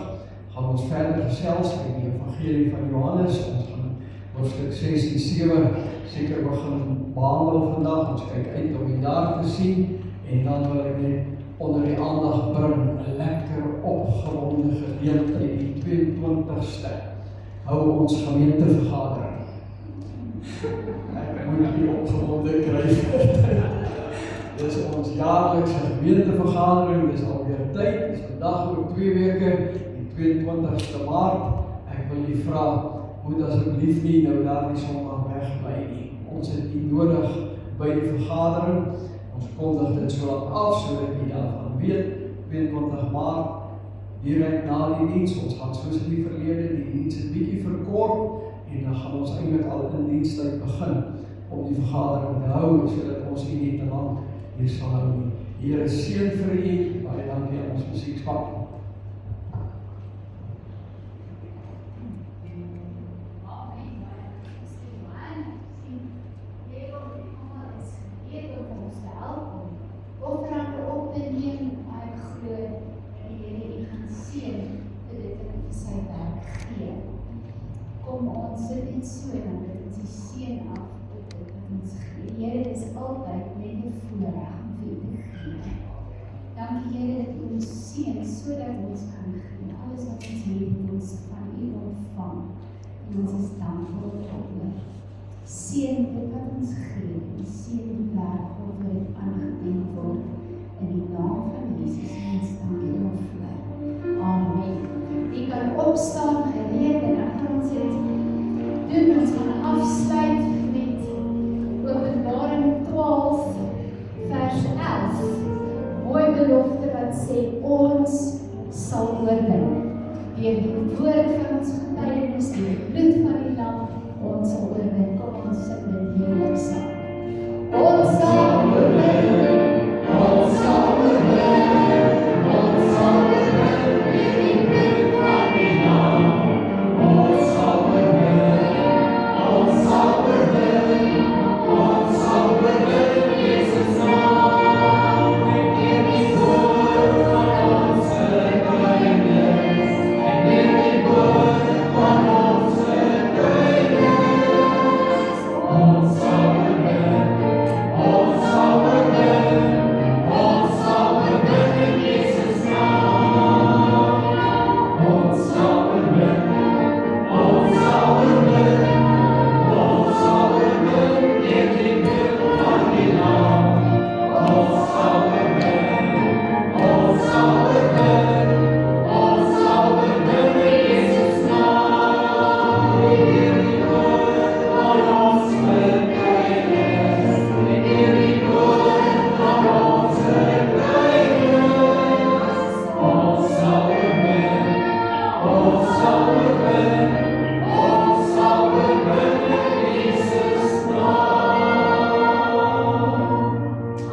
Speaker 2: Gaan ons verder gesels met die evangelie van Johannes. Ons gaan hoofstuk 6 en 7 seker begin behandel vandag. Ons kyk uit om die daar te sien en dan wil ek net onder die aandag bring 'n lekker opgewonde geleentheid die 22ste. Hou ons gemeentevergadering. Ek moet die opgewonde kry. Dis ons jaarlikse gemeentevergadering, dis alweer tyd, dis vandag oor 2 weke, die 22ste Maart. Ek wil u vra, moet asseblief nie nou daar die Sondag wegbly nie. Ons het u nodig by die vergadering. Ons kondig dit so laat af, sodat u daarvan weet, 22 Maart, direk na die diens. Ons gaan soos in die verlede die diens 'n bietjie verkort en dan gaan ons eintlik al in dienstyd begin om die vergadering te hou, sodat ons u nie te lank hier sal hou nie. Here seën vir u, baie dankie aan ons musiekspan.
Speaker 1: Kom ons sit net so en dan dit ons die seën af op dit wat ons gee. Here, is altyd net 'n voorreg om vir u te gee. Dankie Here dat u ons seën sodat ons kan gee. Alles wat ons het, ons van u ontvang. En ons is dankbaar daarvoor. Seën dit wat ons gee. En seën die werk waarvoor dit aangewend word. In die naam van Jesus, ons dankie daarvoor. Amen. U kan opstaan gereed en dan gaan ons dit doen. Ons gaan afsluit met Openbaring 12 vers 11. Mooi belofte wat sê ons sal oorwin. Deur die woord van ons getuienis, deur die bloed van die lam, ons sal oorwin. Kom ons sing dit heerlik saam. Ons sal oorwin. Ons sal oorwin. Ons sal oorwin. Deur die bloed van die lam. Ons sal oorwin. Ons sal oorwin. Ons sal oorwin. Jesus naam. Deur die woord van ons getuienis. En deur die woord van ons getuienis. Ons sal oorwin. Ons sal oorwin. Ons sal oorwin in Jesus naam. Ons sal oorwin. Ons sal oorwin. Ons sal oorwin deur die bloed van die lam. Ons sal oorwin. Ons sal oorwin. Ons sal oorwin in Jesus naam. Deur die woord van ons getuienis. En deur die woord van ons getuienis. Ons sal oorwin. Ons sal oorwin. Ons sal oorwin in Jesus naam.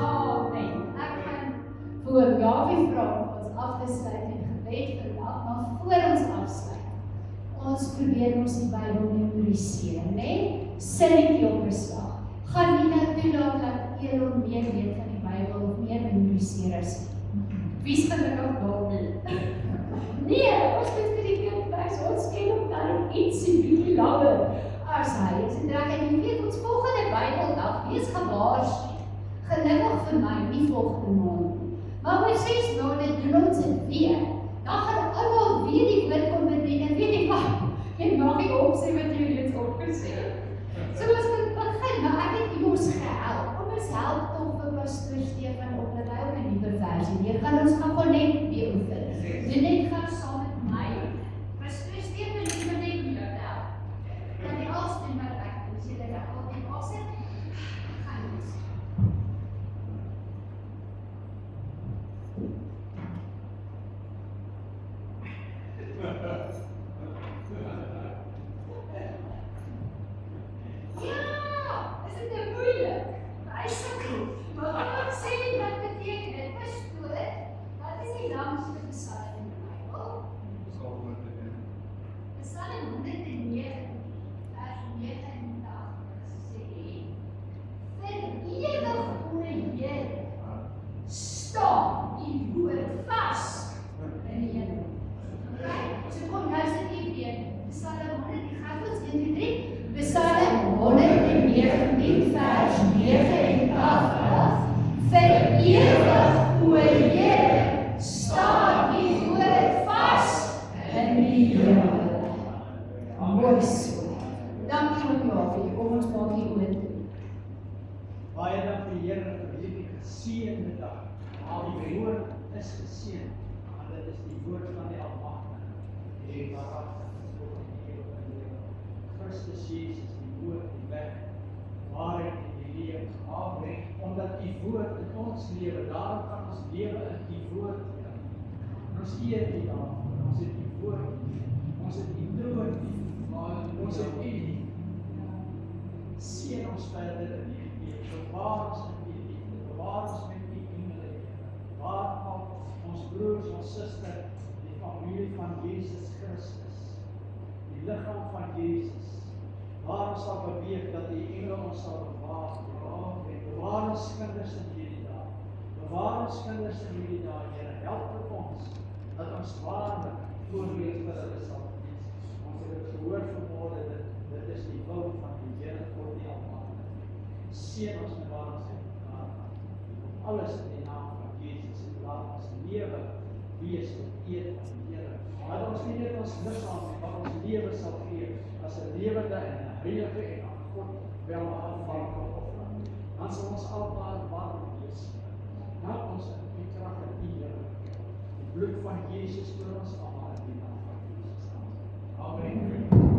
Speaker 1: Amen. Ek gaan voor Gavie vra om ons af te sluit in gebed vandag, maar voor ons afsluit, ons probeer ons die Bybel memoriseer, né? Sinnetjie op 'n slag. Gaan nie nou toelaat dat Elon meer weet van die Bybel of meer memoriseer as wie's gelukkig daarmee? Nee, ons moet vir die kind wys, ons ken hom dan ietsie bietjie langer as hy is. En dan jy weet, ons volgende Bybeldag, wees gewaarsku. Gelukkig vir my, nie volgende maand. Maar oor 6 maande doen ons dit weer. Dan gaan almal weer die woord kom bedien en weet jy wat? Jy mag nie opsê wat jy reeds opgesê het. So ons moet begin, maar ek het ons gehelp. Kom ons help tog vir Pastor Stefan op dat hy ook 'n nuwe versie. Hier gaan ons gaan net weer oefen. Doen net gaan saam met my. Pastor Stefan, jy moet net hier help. Dan die laaste ding wat ek doen, sê dat ek altyd afsit. Gaan ons. Ja, is dit nou moeilik?
Speaker 5: Christus Jesus, die woord, die weg, waarheid en die lewe aanbring, omdat die woord in ons lewe, daarom kan ons lewe in die woord, ja. Ons eer die daarvoor, ons het die woord, ons het die troon, ons het die, seën ons verder in die lewe, bewaar ons in die liefde, bewaar ons met die engele, bewaar al ons broers, ons suster, die familie van Jesus Christus, die liggaam van Jesus, waar ons sal beweeg dat die engele ons sal bewaar, bewaar ons kinders in hierdie dag, bewaar ons kinders in hierdie dag, Here, help vir ons, dat ons waarlik voorbeeld vir hulle sal wees. Ons het het gehoor vanmorgen, dit is die wil van die Here God die Almagtige. Seën ons met waar ons het mekaar gaan. Alles in die naam van Jesus en laat ons lewe wees tot eer van die Here. Laat ons nie net ons liggaam en wat ons lewe sal gee as 'n lewende en 'n heilige en aan God welgevallige offer. Dan sal ons albaar warm wees. Help ons in die krag en die Here. Die bloed van Jesus vir ons almal in die naam van Jesus. Amen.